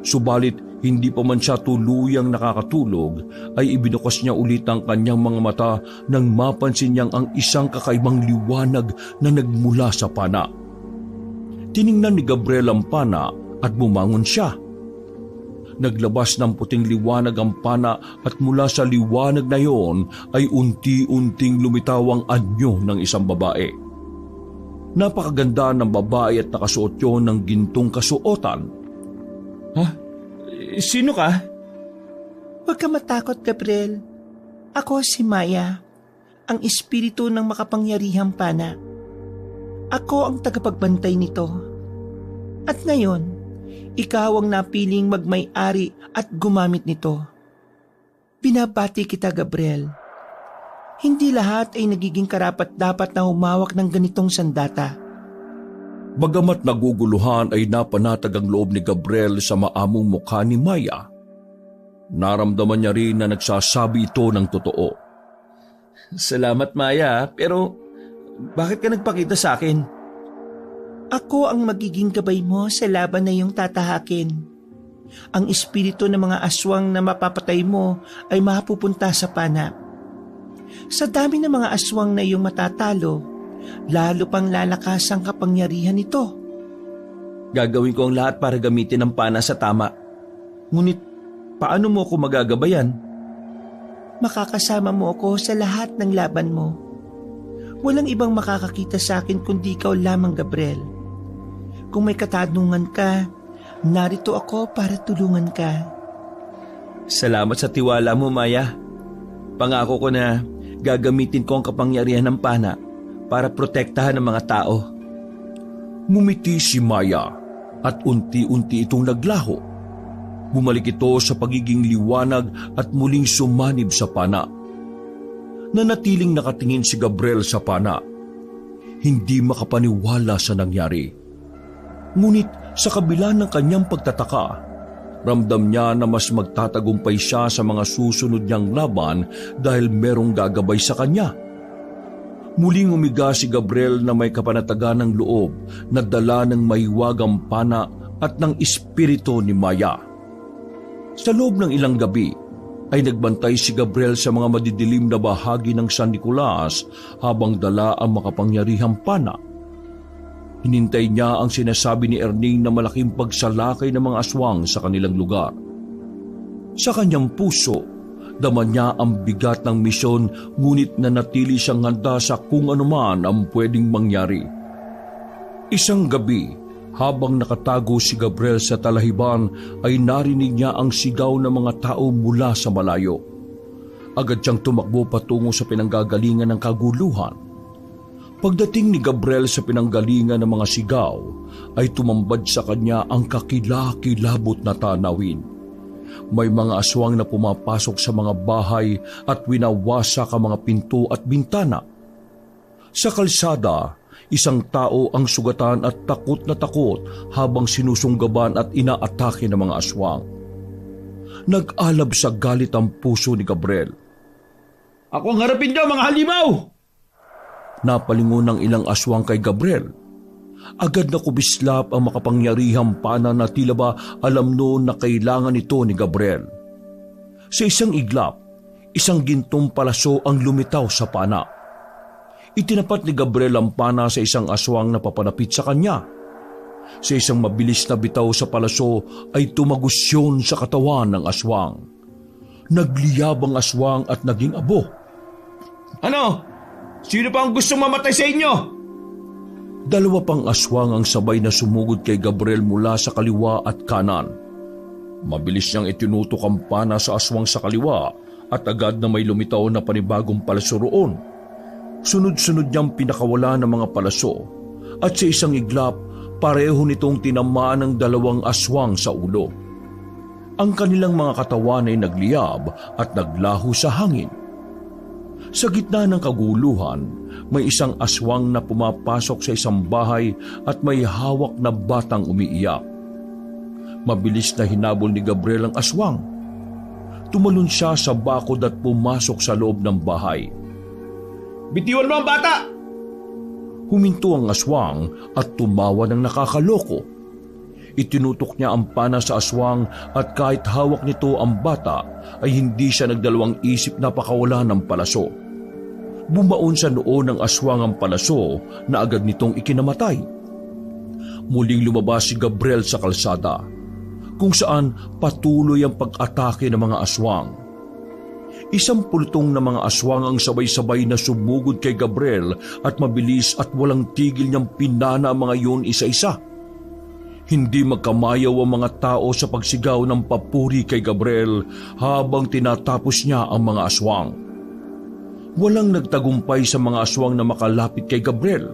Subalit hindi pa man siya tuluyang nakakatulog ay ibinukas niya ulit ang kanyang mga mata nang mapansin niyang ang isang kakaibang liwanag na nagmula sa pana. Tiningnan ni Gabriel ang pana at bumangon siya. Naglabas ng puting liwanag ang pana at mula sa liwanag na iyon ay unti-unting lumitaw ang anyo ng isang babae. Napakaganda ng babae at nakasuot yun ng gintong kasuotan. Ha? Sino ka? Huwag ka matakot, Gabriel. Ako si Maya, ang espiritu ng makapangyarihang pana. Ako ang tagapagbantay nito. At ngayon, ikaw ang napiling magmay-ari at gumamit nito. Binabati kita, Gabriel. Hindi lahat ay nagiging karapat-dapat na humawak ng ganitong sandata. Bagamat naguguluhan ay napanatag ang loob ni Gabriel sa maamong mukha ni Maya. Naramdaman niya rin na nagsasabi ito ng totoo. Salamat, Maya, pero bakit ka nagpakita sa akin? Ako ang magiging gabay mo sa laban na iyong tatahakin. Ang espiritu ng mga aswang na mapapatay mo ay mapupunta sa pana. Sa dami ng mga aswang na iyong matatalo, lalo pang lalakas ang kapangyarihan nito. Gagawin ko ang lahat para gamitin ang pana sa tama. Ngunit, paano mo ako magagabayan? Makakasama mo ako sa lahat ng laban mo. Walang ibang makakakita sa akin kundi ikaw lamang, Gabriel. Kung may katanungan ka, narito ako para tulungan ka. Salamat sa tiwala mo, Maya. Pangako ko na gagamitin ko ang kapangyarihan ng pana para protektahan ang mga tao. Ngumiti si Maya at unti-unti itong naglaho. Bumalik ito sa pagiging liwanag at muling sumanib sa pana. Nanatiling nakatingin si Gabriel sa pana. Hindi makapaniwala sa nangyari. Ngunit sa kabila ng kanyang pagtataka, ramdam niya na mas magtatagumpay siya sa mga susunod niyang laban dahil merong gagabay sa kanya. Muling umiga si Gabriel na may kapanatagan ng loob na dala ng mahiwagang pana at ng espiritu ni Maya. Sa loob ng ilang gabi ay nagbantay si Gabriel sa mga madidilim na bahagi ng San Nicolas habang dala ang makapangyarihang pana. Hinintay niya ang sinasabi ni Erning na malaking pagsalakay ng mga aswang sa kanilang lugar. Sa kanyang puso, dama niya ang bigat ng misyon ngunit nanatili siyang handa sa kung anuman ang pwedeng mangyari. Isang gabi, habang nakatago si Gabriel sa talahiban ay narinig niya ang sigaw ng mga tao mula sa malayo. Agad siyang tumakbo patungo sa pinanggagalingan ng kaguluhan. Pagdating ni Gabriel sa pinanggalingan ng mga sigaw, ay tumambad sa kanya ang kakilakilabot na tanawin. May mga aswang na pumapasok sa mga bahay at winawasak ang mga pinto at bintana. Sa kalsada, isang tao ang sugatan at takot na takot habang sinusunggaban at inaatake ng mga aswang. Nag-alab sa galit ang puso ni Gabriel. Ako ang harapin niyo, mga halimaw! Napalingon ng ilang aswang kay Gabriel. Agad na kubislap ang makapangyarihang pana na tila ba alam noon na kailangan ito ni Gabriel. Sa isang iglap, isang gintong palaso ang lumitaw sa pana. Itinapat ni Gabriel ang pana sa isang aswang na papanapit sa kanya. Sa isang mabilis na bitaw sa palaso ay tumagos yun sa katawan ng aswang. Nagliyab ang aswang at naging abo. Ano? Sino pa ang gustong mamatay sa inyo? Dalawa pang aswang ang sabay na sumugod kay Gabriel mula sa kaliwa at kanan. Mabilis niyang itinutok ang pana sa aswang sa kaliwa at agad na may lumitaw na panibagong palaso roon. Sunod-sunod niyang pinakawala ng mga palaso at sa isang iglap, pareho nitong tinamaan ng dalawang aswang sa ulo. Ang kanilang mga katawan ay nagliyab at naglaho sa hangin. Sa gitna ng kaguluhan, may isang aswang na pumapasok sa isang bahay at may hawak na batang umiiyak. Mabilis na hinabol ni Gabriel ang aswang. Tumalon siya sa bakod at pumasok sa loob ng bahay. Bitiwan mo ang bata! Huminto ang aswang at tumawa ng nakakaloko. Itinutok niya ang pana sa aswang at kahit hawak nito ang bata ay hindi siya nagdalawang isip na pakawala ng palaso. Bumaon sa noo ng aswang ang palaso na agad nitong ikinamatay. Muling lumabas si Gabriel sa kalsada, kung saan patuloy ang pag-atake ng mga aswang. Isang pulutong na mga aswang ang sabay-sabay na sumugod kay Gabriel at mabilis at walang tigil niyang pinana ang mga yun isa-isa. Hindi magkamayaw ang mga tao sa pagsigaw ng papuri kay Gabriel habang tinatapos niya ang mga aswang. Walang nagtagumpay sa mga aswang na makalapit kay Gabriel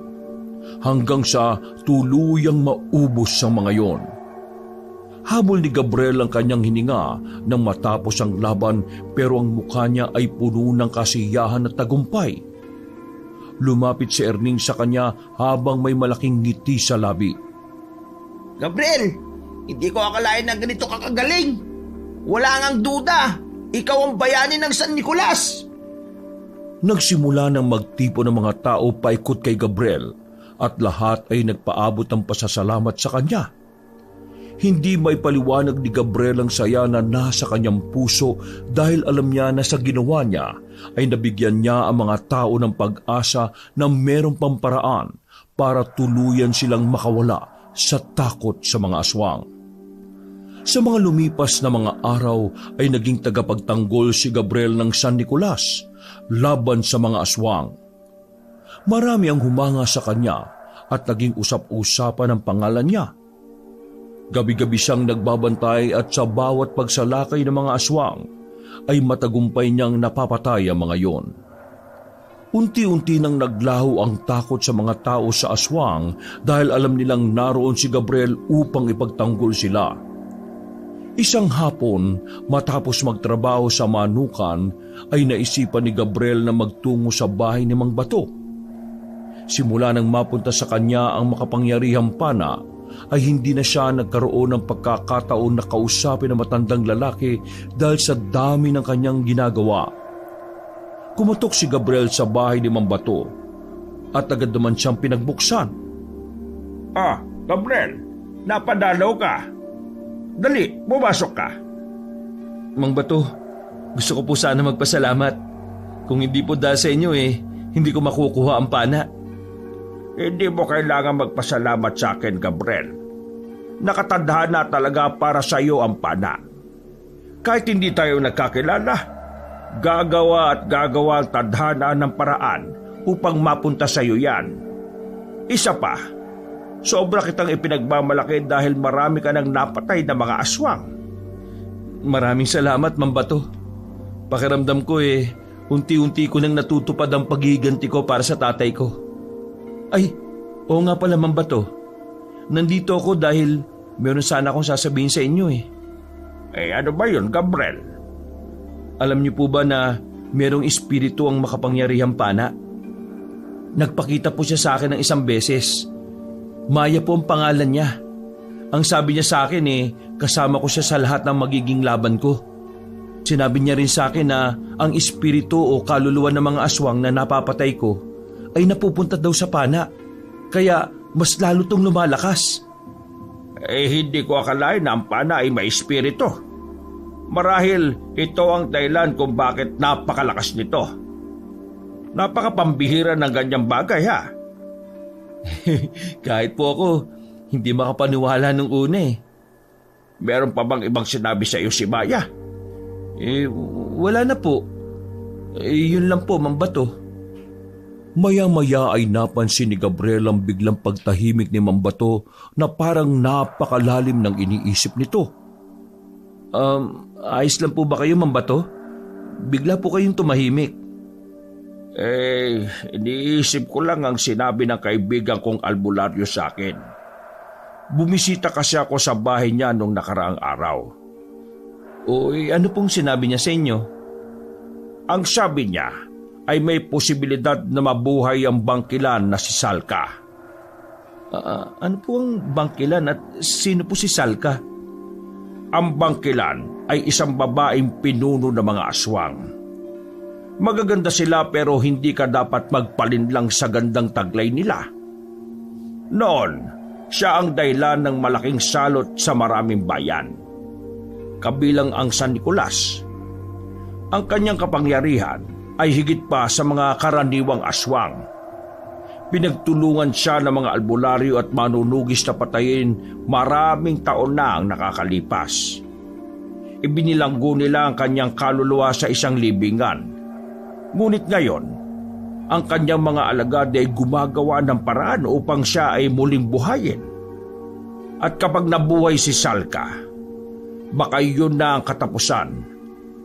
hanggang sa tuluyang maubos ang mga yon. Habol ni Gabriel ang kanyang hininga nang matapos ang laban, pero ang mukha niya ay puno ng kasiyahan at tagumpay. Lumapit si Erning sa kanya habang may malaking ngiti sa labi. Gabriel, hindi ko akalain na ganito ka kagaling. Wala ngang duda, ikaw ang bayani ng San Nicolas. Nagsimula ng magtipo ng mga tao paikot kay Gabriel at lahat ay nagpaabot ng pasasalamat sa kanya. Hindi may paliwanag ni Gabriel ang saya na nasa kanyang puso dahil alam niya na sa ginawa niya ay nabigyan niya ang mga tao ng pag-asa na merong pamparaan para tuluyan silang makawala sa takot sa mga aswang. Sa mga lumipas na mga araw ay naging tagapagtanggol si Gabriel ng San Nicolas laban sa mga aswang. Marami ang humanga sa kanya at naging usap-usapan ang pangalan niya. Gabi-gabi siyang nagbabantay at sa bawat pagsalakay ng mga aswang ay matagumpay niyang napapatay ang mga yon. Unti-unti nang naglaho ang takot sa mga tao sa aswang dahil alam nilang naroon si Gabriel upang ipagtanggol sila. Isang hapon, matapos magtrabaho sa manukan, ay naisipan ni Gabriel na magtungo sa bahay ni Mang Bato. Simula nang mapunta sa kanya ang makapangyarihang pana, ay hindi na siya nagkaroon ng pagkakataon na kausapin ang matandang lalaki dahil sa dami ng kanyang ginagawa. Kumatok si Gabriel sa bahay ni Mang Bato at agad naman siyang pinagbuksan. Ah, Gabriel, napadalaw ka. Dali, pumasok ka. Mang Bato, gusto ko po sana magpasalamat. Kung hindi po dahil sa inyo hindi ko makukuha ang pana. Hindi mo kailangan magpasalamat sa akin, Gabriel. Nakatandaan talaga para sa iyo ang pana. Kahit hindi tayo nagkakilala, gagawa at gagawa ang tadhana ng paraan upang mapunta sa iyo yan. Isa pa, sobra kitang ipinagmamalaki dahil marami ka nang napatay na mga aswang. Maraming salamat, Mang Bato. Pakiramdam ko unti-unti ko nang natutupad ang paghiganti ko para sa tatay ko. Ay, oo nga pala, Mang Bato. Nandito ako dahil meron sana akong sasabihin sa inyo ano ba yun, Gabriel? Alam niyo po ba na merong espiritu ang makapangyarihang pana? Nagpakita po siya sa akin ng isang beses. Maya po ang pangalan niya. Ang sabi niya sa akin kasama ko siya sa lahat ng magiging laban ko. Sinabi niya rin sa akin na ang espiritu o kaluluwa ng mga aswang na napapatay ko ay napupunta daw sa pana. Kaya mas lalo tong lumalakas. Hindi ko akalain na ang pana ay may espiritu. Marahil ito ang dahilan kung bakit napakalakas nito. Napakapambihira ng ganyang bagay, ha? Kahit po ako, hindi makapaniwala nung una Meron pa bang ibang sinabi sa iyo si Maya? Wala na po. Yun lang po, Mang Bato. Maya-maya ay napansin ni Gabriel ang biglang pagtahimik ni Mang Bato na parang napakalalim ng iniisip nito. Ayos lang po ba kayo, Mang Bato? Bigla po kayong tumahimik. Iniisip ko lang ang sinabi ng kaibigan kong albularyo sa akin. Bumisita kasi ako sa bahay niya nung nakaraang araw. Ano pong sinabi niya sa inyo? Ang sabi niya ay may posibilidad na mabuhay ang bangkilan na si Salka. Ano po ang bangkilan at sino po si Salka? Ang bangkilan ay isang babaeng pinuno ng mga aswang. Magaganda sila pero hindi ka dapat magpalinlang sa gandang taglay nila. Noon, siya ang dahilan ng malaking salot sa maraming bayan. Kabilang ang San Nicolas. Ang kanyang kapangyarihan ay higit pa sa mga karaniwang aswang. Pinagtulungan siya ng mga albularyo at manunugis na patayin maraming taon na ang nakakalipas. ibinilanggo nila ang kanyang kaluluwa sa isang libingan. Ngunit ngayon, ang kanyang mga alagad ay gumagawa ng paraan upang siya ay muling buhayin. At kapag nabuhay si Salka, baka yun na ang katapusan,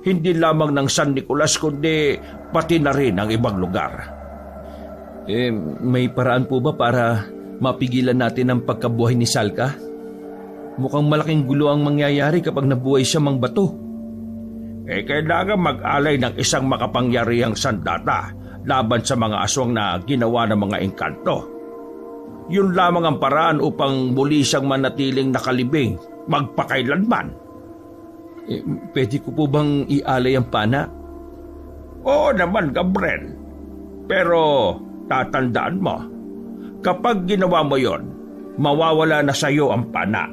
hindi lamang ng San Nicolas kundi pati na rin ang ibang lugar. May paraan po ba para mapigilan natin ang pagkabuhay ni Salka? Mukhang malaking gulo ang mangyayari kapag nabuhay siya mang bato. Kailangan mag-alay ng isang makapangyarihang sandata laban sa mga aswang na ginawa ng mga engkanto. Yun lamang ang paraan upang muli siyang manatiling nakalibing magpakailanman. Pwede ko po bang ialay ang pana? Oo naman, Gabriel. Pero tatandaan mo, kapag ginawa mo yon, mawawala na sa iyo ang pana.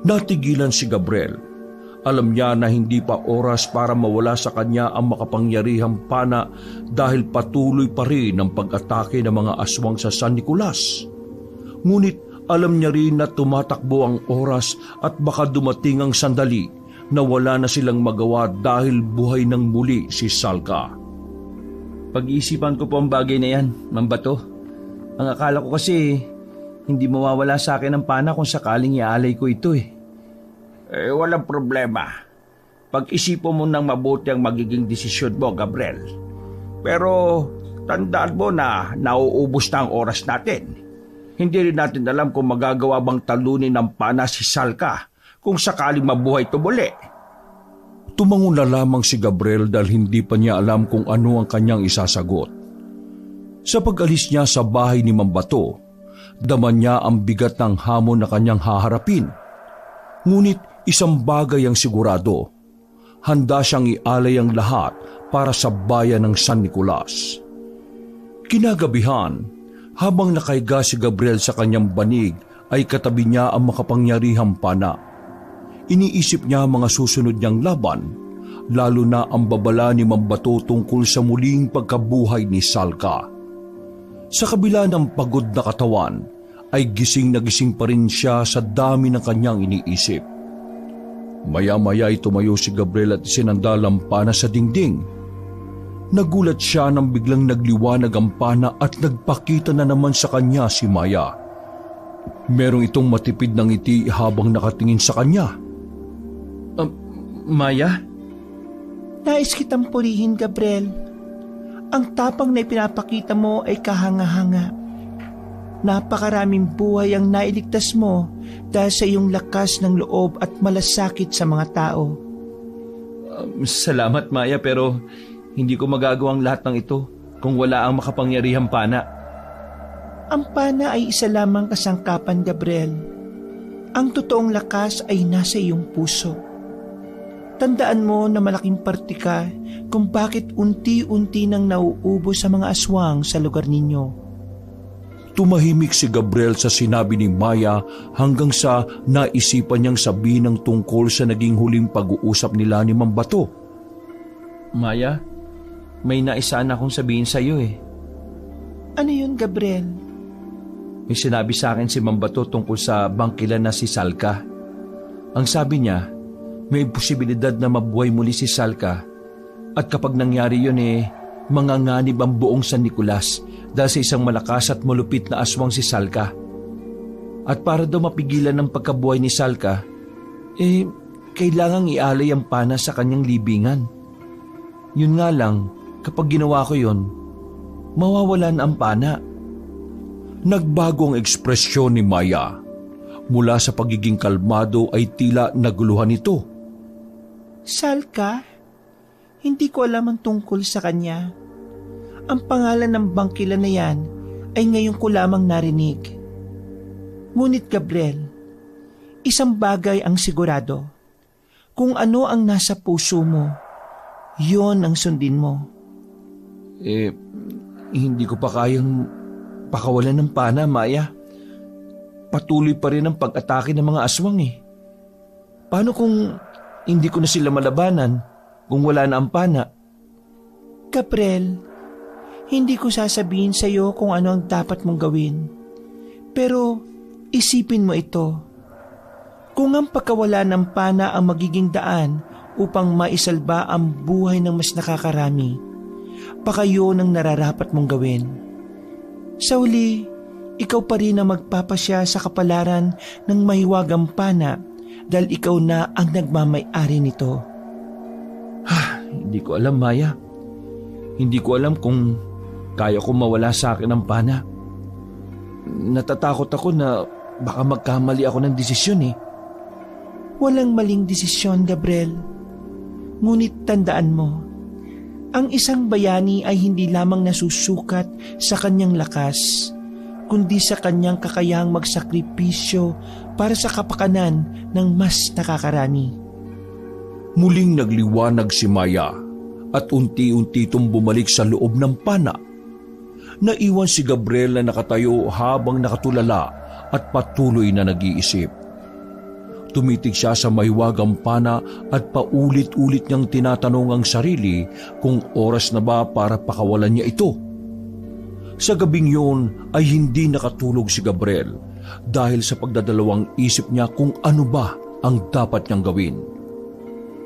Natigilan si Gabriel. Alam niya na hindi pa oras para mawala sa kanya ang makapangyarihang pana dahil patuloy pa rin ang pag-atake ng mga aswang sa San Nicolas. Ngunit alam niya rin na tumatakbo ang oras at baka dumating ang sandali na wala na silang magawa dahil buhay ng muli si Salka. Pag-iisipan ko po ang bagay na yan, Mambato. Ang akala ko kasi hindi mawawala sa akin ang pana kung sakaling iaalay ko ito Walang problema. Pag-isipan mo ng mabuti ang magiging desisyon mo, Gabriel. Pero tandaan mo na nauubos na ang oras natin. Hindi rin natin alam kung magagawa bang talunin ng pana si Salka kung sakaling mabuhay ito muli. Tumango na lamang si Gabriel dahil hindi pa niya alam kung ano ang kanyang isasagot. Sa pag-alis niya sa bahay ni Mambato, dama niya ang bigat ng hamon na kanyang haharapin. Ngunit isang bagay ang sigurado, handa siyang ialay ang lahat para sa bayan ng San Nicolas. Kinagabihan, habang nakahiga si Gabriel sa kanyang banig, ay katabi niya ang makapangyarihang pana. Iniisip niya ang mga susunod niyang laban, lalo na ang babala ni Mambato tungkol sa muling pagkabuhay ni Salka. Sa kabila ng pagod na katawan, ay gising na gising pa rin siya sa dami ng kanyang iniisip. Maya-maya ay tumayo si Gabriel at isinandal ang pana sa dingding. Nagulat siya nang biglang nagliwanag ang pana at nagpakita na naman sa kanya si Maya. Merong itong matipid ng ngiti habang nakatingin sa kanya. Maya? Nais kitang purihin, Gabriel. Ang tapang na ipinapakita mo ay kahanga-hanga. Napakaraming buhay ang nailigtas mo dahil sa iyong lakas ng loob at malasakit sa mga tao. Salamat, Maya, pero hindi ko magagawang lahat ng ito kung wala ang makapangyarihang pana. Ang pana ay isa lamang kasangkapan, Gabriel. Ang totoong lakas ay nasa iyong puso. Tandaan mo na malaking parte ka kung bakit unti-unti nang nauubos sa mga aswang sa lugar ninyo. Tumahimik si Gabriel sa sinabi ni Maya hanggang sa naisipan niyang sabihin ng tungkol sa naging huling pag-uusap nila ni Mambato. Maya, may naisaan akong sabihin sa iyo Ano yun, Gabriel? May sinabi sa akin si Mambato tungkol sa bangkilan na si Salka. Ang sabi niya, may posibilidad na mabuhay muli si Salka at kapag nangyari yun manganganib ang buong San Nicolas dahil sa isang malakas at malupit na aswang si Salka. At para daw mapigilan ang pagkabuhay ni Salka, kailangang ialay ang pana sa kanyang libingan. Yun nga lang, kapag ginawa ko yun, mawawalan ang pana. Nagbago ang ekspresyon ni Maya. Mula sa pagiging kalmado ay tila naguluhan ito. Salka? Hindi ko alam ang tungkol sa kanya. Ang pangalan ng bangkilan na yan ay ngayon ko lamang narinig. Ngunit Gabriel, isang bagay ang sigurado. Kung ano ang nasa puso mo, yon ang sundin mo. Hindi ko pa kayang pakawalan ng pana, Maya. Patuloy pa rin ang pag-atake ng mga aswang Paano kung hindi ko na sila malabanan kung wala na ang pana? Gabriel, hindi ko sasabihin sa iyo kung ano ang dapat mong gawin. Pero isipin mo ito. Kung ang pagkawala ng pana ang magiging daan upang maisalba ang buhay ng mas nakakarami, baka yun ang nararapat mong gawin. Sa uli, ikaw pa rin ang magpapasya sa kapalaran ng mahiwagang pana dahil ikaw na ang nagmamay-ari nito. Hindi ko alam, Maya. Hindi ko alam kung kaya ko mawala sa akin ang pana. Natatakot ako na baka magkamali ako ng desisyon eh. Walang maling desisyon, Gabriel. Ngunit tandaan mo, ang isang bayani ay hindi lamang nasusukat sa kanyang lakas, kundi sa kanyang kakayahang magsakripisyo para sa kapakanan ng mas nakakarami. Muling nagliwanag si Maya at unti-unti itong bumalik sa loob ng pana. Naiwan si Gabriel na nakatayo habang nakatulala at patuloy na nag-iisip. Tumitig siya sa mahiwagang pana at paulit-ulit niyang tinatanong ang sarili kung oras na ba para pakawalan niya ito. Sa gabing yun ay hindi nakatulog si Gabriel dahil sa pagdadalawang isip niya kung ano ba ang dapat niyang gawin.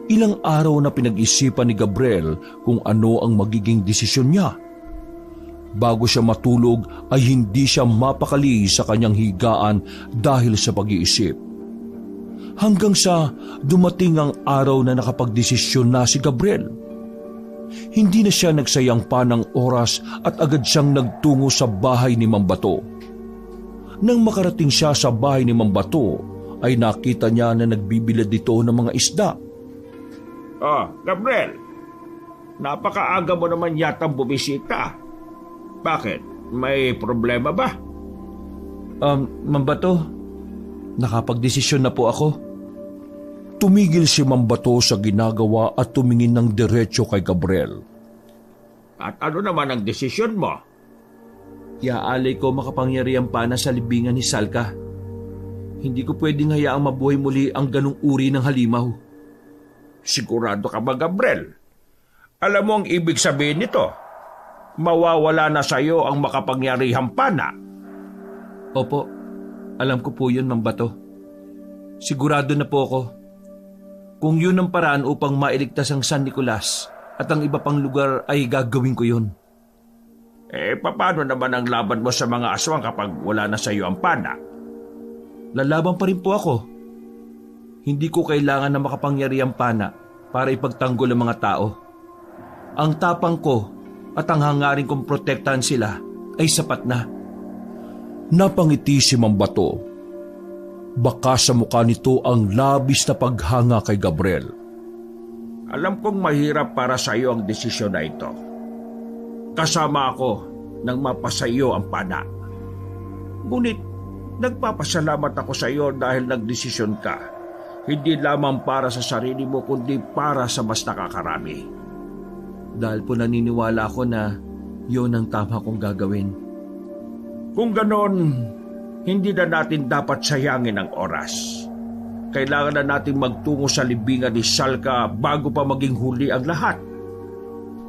Ilang araw na pinag-isipan ni Gabriel kung ano ang magiging desisyon niya. Bago siya matulog ay hindi siya mapakali sa kanyang higaan dahil sa pag-iisip. Hanggang sa dumating ang araw na nakapagdesisyon na si Gabriel. Hindi na siya nagsayang pa ng oras at agad siyang nagtungo sa bahay ni Mambato. Nang makarating siya sa bahay ni Mambato, ay nakita niya na nagbibilad dito ng mga isda. Gabriel, napakaaga mo naman yatang bumisita. Bakit? May problema ba? Mambato, nakapagdesisyon na po ako. Tumigil si Mambato sa ginagawa at tumingin ng diretso kay Gabriel. At ano naman ang desisyon mo? Iaalay ko makapangyarihang pana sa libingan ni Salka. Hindi ko pwedeng hayaang mabuhay muli ang ganong uri ng halimaw. Sigurado ka ba, Gabriel? Alam mo ang ibig sabihin nito? Mawawala na sa iyo ang makapangyarihang pana. Opo, alam ko po yun, Mambato. Sigurado na po ako. Kung yun ang paraan upang mailigtas ang San Nicolas at ang iba pang lugar ay gagawin ko yun. Paano naman ang laban mo sa mga aswang kapag wala na sa iyo ang pana? Lalaban pa rin po ako. Hindi ko kailangan na makapangyarihang pana para ipagtanggol ang mga tao. Ang tapang ko at ang hangarin kong protektahan sila ay sapat na. Napangiti si Mambato. Baka sa mukha nito ang labis na paghanga kay Gabriel. Alam kong mahirap para sa iyo ang desisyon na ito. Kasama ako nang mapasa iyo ang pana. Ngunit nagpapasalamat ako sa iyo dahil nagdesisyon ka. Hindi lamang para sa sarili mo kundi para sa mas nakakarami. Dahil po naniniwala ako na yun ang tama kong gagawin. Kung ganon, hindi na natin dapat sayangin ang oras. Kailangan na natin magtungo sa libingan ni Salka bago pa maging huli ang lahat.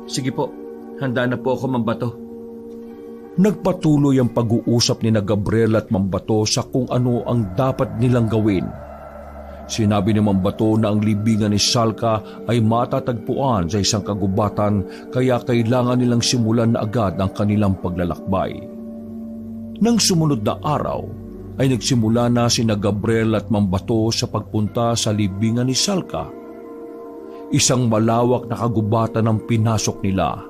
Sige po, handa na po ako, Mambato. Nagpatuloy ang pag-uusap ni Gabriel at Mambato sa kung ano ang dapat nilang gawin. Sinabi ni Mambato na ang libingan ni Salka ay matatagpuan sa isang kagubatan kaya kailangan nilang simulan na agad ang kanilang paglalakbay. Nang sumunod na araw, ay nagsimula na sina Gabriel at Mambato sa pagpunta sa libingan ni Salka. Isang malawak na kagubatan ang pinasok nila.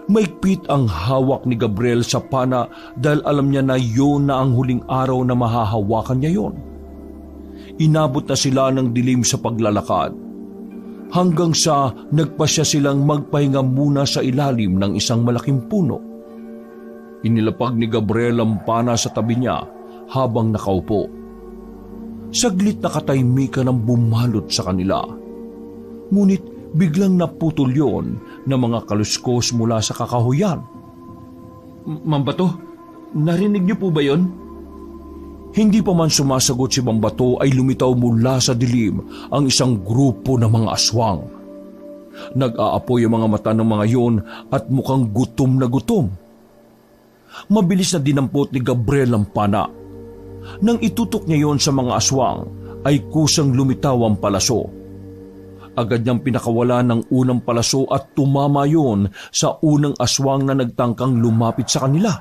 Maigpit ang hawak ni Gabriel sa pana dahil alam niya na yun na ang huling araw na mahahawakan niya yon. Inabot na sila ng dilim sa paglalakad. Hanggang sa nagpasya silang magpahinga muna sa ilalim ng isang malaking puno. Inilapag ni Gabriel ang pana sa tabi niya habang nakaupo. Saglit na katahimikan ang bumalot sa kanila. Ngunit biglang naputol yon ng mga kaluskos mula sa kakahuyan. Mambato, narinig niyo po ba yon? Hindi pa man sumasagot si Mambato ay lumitaw mula sa dilim ang isang grupo ng mga aswang. Nag-aapoy ang mga mata ng mga yon at mukhang gutom na gutom. Mabilis na dinampot ni Gabriel ang pana. Nang itutok niya yon sa mga aswang, ay kusang lumitaw ang palaso. Agad niyang pinakawala ng unang palaso at tumama yun sa unang aswang na nagtangkang lumapit sa kanila.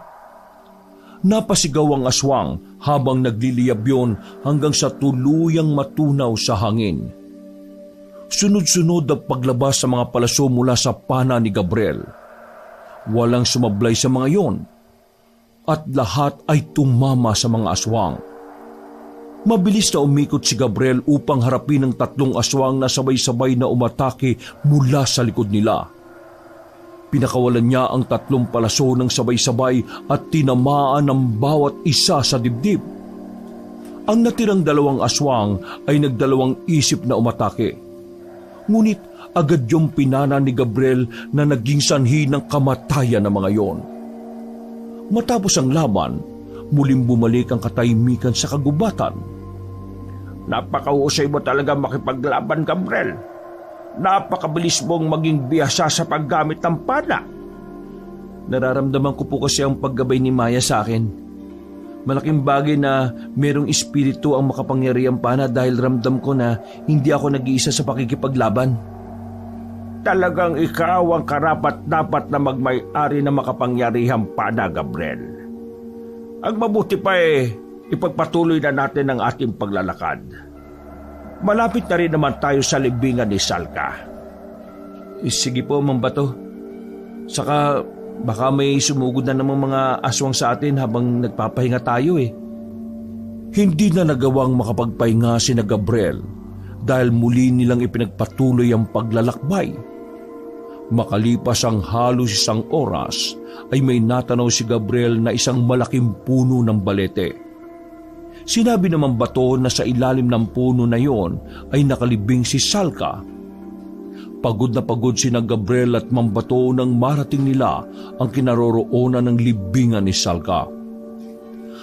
Napasigaw ang aswang habang nagliliyab yun hanggang sa tuluyang matunaw sa hangin. Sunod-sunod ang paglabas sa mga palaso mula sa pana ni Gabriel. Walang sumablay sa mga yon at lahat ay tumama sa mga aswang. Mabilis na umikot si Gabriel upang harapin ang 3 aswang na sabay-sabay na umatake mula sa likod nila. Pinakawalan niya ang 3 palaso ng sabay-sabay at tinamaan ng bawat isa sa dibdib. Ang natirang 2 aswang ay nagdalawang isip na umatake. Ngunit agad yung pinana ni Gabriel na naging sanhi ng kamatayan ng mga yon. Matapos ang laban, muling bumalik ang katahimikan sa kagubatan. Napakahusay mo talaga makipaglaban, Gabriel. Napakabilis mong maging biyasa sa paggamit ng pana. Nararamdaman ko po kasi ang paggabay ni Maya sa akin. Malaking bagay na merong espiritu ang makapangyarihang pana dahil ramdam ko na hindi ako nag-iisa sa pakikipaglaban. Talagang ikaw ang karapat-dapat na magmay-ari na makapangyarihang pana, Gabriel. Ang mabuti pa ipagpatuloy na natin ang ating paglalakad. Malapit na rin naman tayo sa libingan ni Salka. Sige po, Mang Bato. Saka baka may sumugod na namang mga aswang sa atin habang nagpapahinga tayo eh. Hindi na nagawang makapagpahinga si Gabriel dahil muli nilang ipinagpatuloy ang paglalakbay. Makalipas ang halos 1 oras ay may natanaw si Gabriel na isang malaking puno ng balete. Sinabi naman Bato na sa ilalim ng puno na yon ay nakalibing si Salka. Pagod na pagod si Gabriel at Mang Bato nang marating nila ang kinaroroonan ng libingan ni Salka.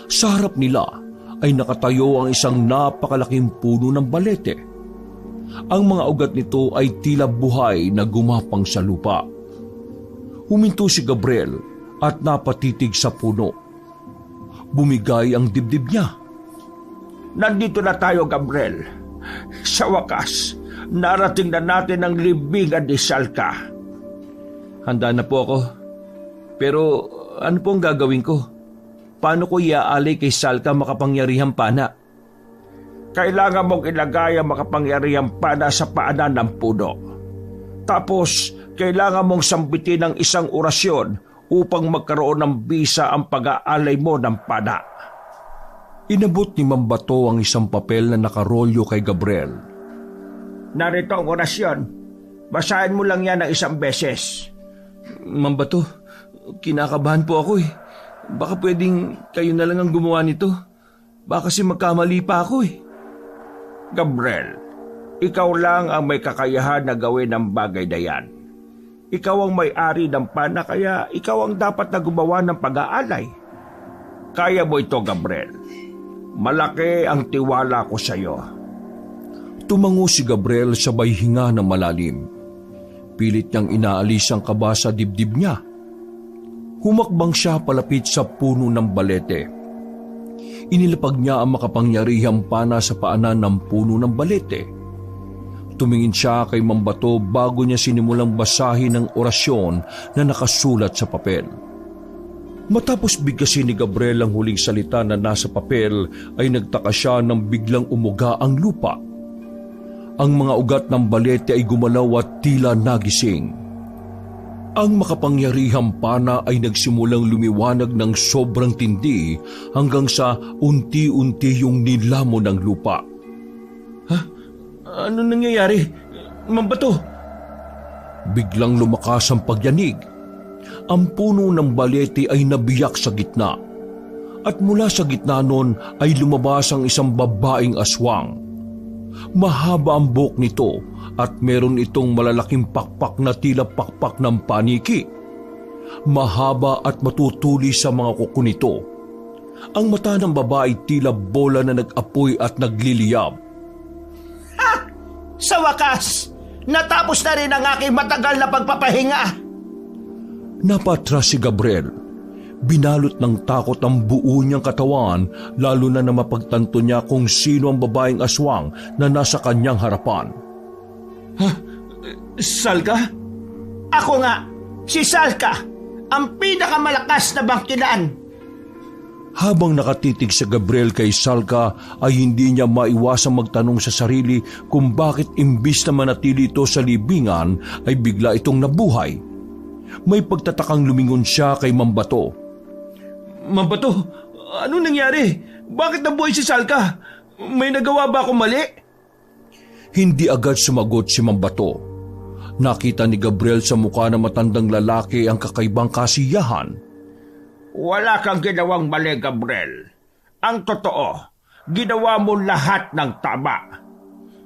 Sa harap nila ay nakatayo ang isang napakalaking puno ng balete. Ang mga ugat nito ay tila buhay na gumapang sa lupa. Huminto si Gabriel at napatitig sa puno. Bumigay ang dibdib niya. Nandito na tayo, Gabriel. Sa wakas, narating na natin ang libingan ni Salka. Handa na po ako. Pero ano po ang gagawin ko? Paano ko iaalay kay Salka makapangyarihang pana? Kailangan mong ilagay ang makapangyarihang pana sa paanan ng puno. Tapos, kailangan mong sambitin ng isang orasyon upang magkaroon ng bisa ang pag-aalay mo ng pana. Inabot ni Mang Bato ang isang papel na nakarolyo kay Gabriel. Narito ang orasyon. Basahin mo lang yan ng 1 beses. Mang Bato, kinakabahan po ako eh. Baka pwedeng kayo na lang ang gumawa nito. Baka kasi magkamali pa ako eh. Gabriel, ikaw lang ang may kakayahan na gawin ang bagay na yan. Ikaw ang may-ari ng pana kaya ikaw ang dapat na gumawa ng pag-aalay. Kaya mo ito, Gabriel. Malaki ang tiwala ko sa iyo. Tumango si Gabriel sabay hinga ng malalim. Pilit niyang inaalis ang kaba sa dibdib niya. Humakbang siya palapit sa puno ng balete. Inilapag niya ang makapangyarihang pana sa paanan ng puno ng balete. Tumingin siya kay Mang Bato bago niya sinimulang basahin ang orasyon na nakasulat sa papel. Matapos bigkasin ni Gabriel ang huling salita na nasa papel ay nagtaka siya nang biglang umuga ang lupa. Ang mga ugat ng balete ay gumalaw at tila nagising. Ang makapangyarihang pana ay nagsimulang lumiwanag ng sobrang tindi hanggang sa unti-unti yung nilamon ng lupa. Ha? Ano nangyayari? Mang Bato? Biglang lumakas ang pagyanig. Ang puno ng balete ay nabiyak sa gitna. At mula sa gitna nun ay lumabas ang isang babaeng aswang. Mahaba ang buhok nito at meron itong malalaking pakpak na tila pakpak ng paniki. Mahaba at matutuli sa mga kuko nito. Ang mata ng babae tila bola na nag-apoy at nagliliyab. Ha! Sa wakas, natapos na rin ang aking matagal na pagpapahinga. Napatras si Gabriel. Binalot ng takot ang buo niyang katawan, lalo na mapagtanto niya kung sino ang babaeng aswang na nasa kanyang harapan. Salka? Ako nga, si Salka, ang pinakamalakas na bangkilan. Habang nakatitig sa Gabriel kay Salka ay hindi niya maiwasang magtanong sa sarili kung bakit imbis na manatili ito sa libingan ay bigla itong nabuhay. May pagtatakang lumingon siya kay Mambato. Mambato, ano nangyari? Bakit nabuhay si Salka? May nagawa ba akong mali? Hindi agad sumagot si Mambato. Nakita ni Gabriel sa mukha ng matandang lalaki ang kakaibang kasiyahan. Wala kang ginawang mali, Gabriel. Ang totoo, ginawa mo lahat ng tama.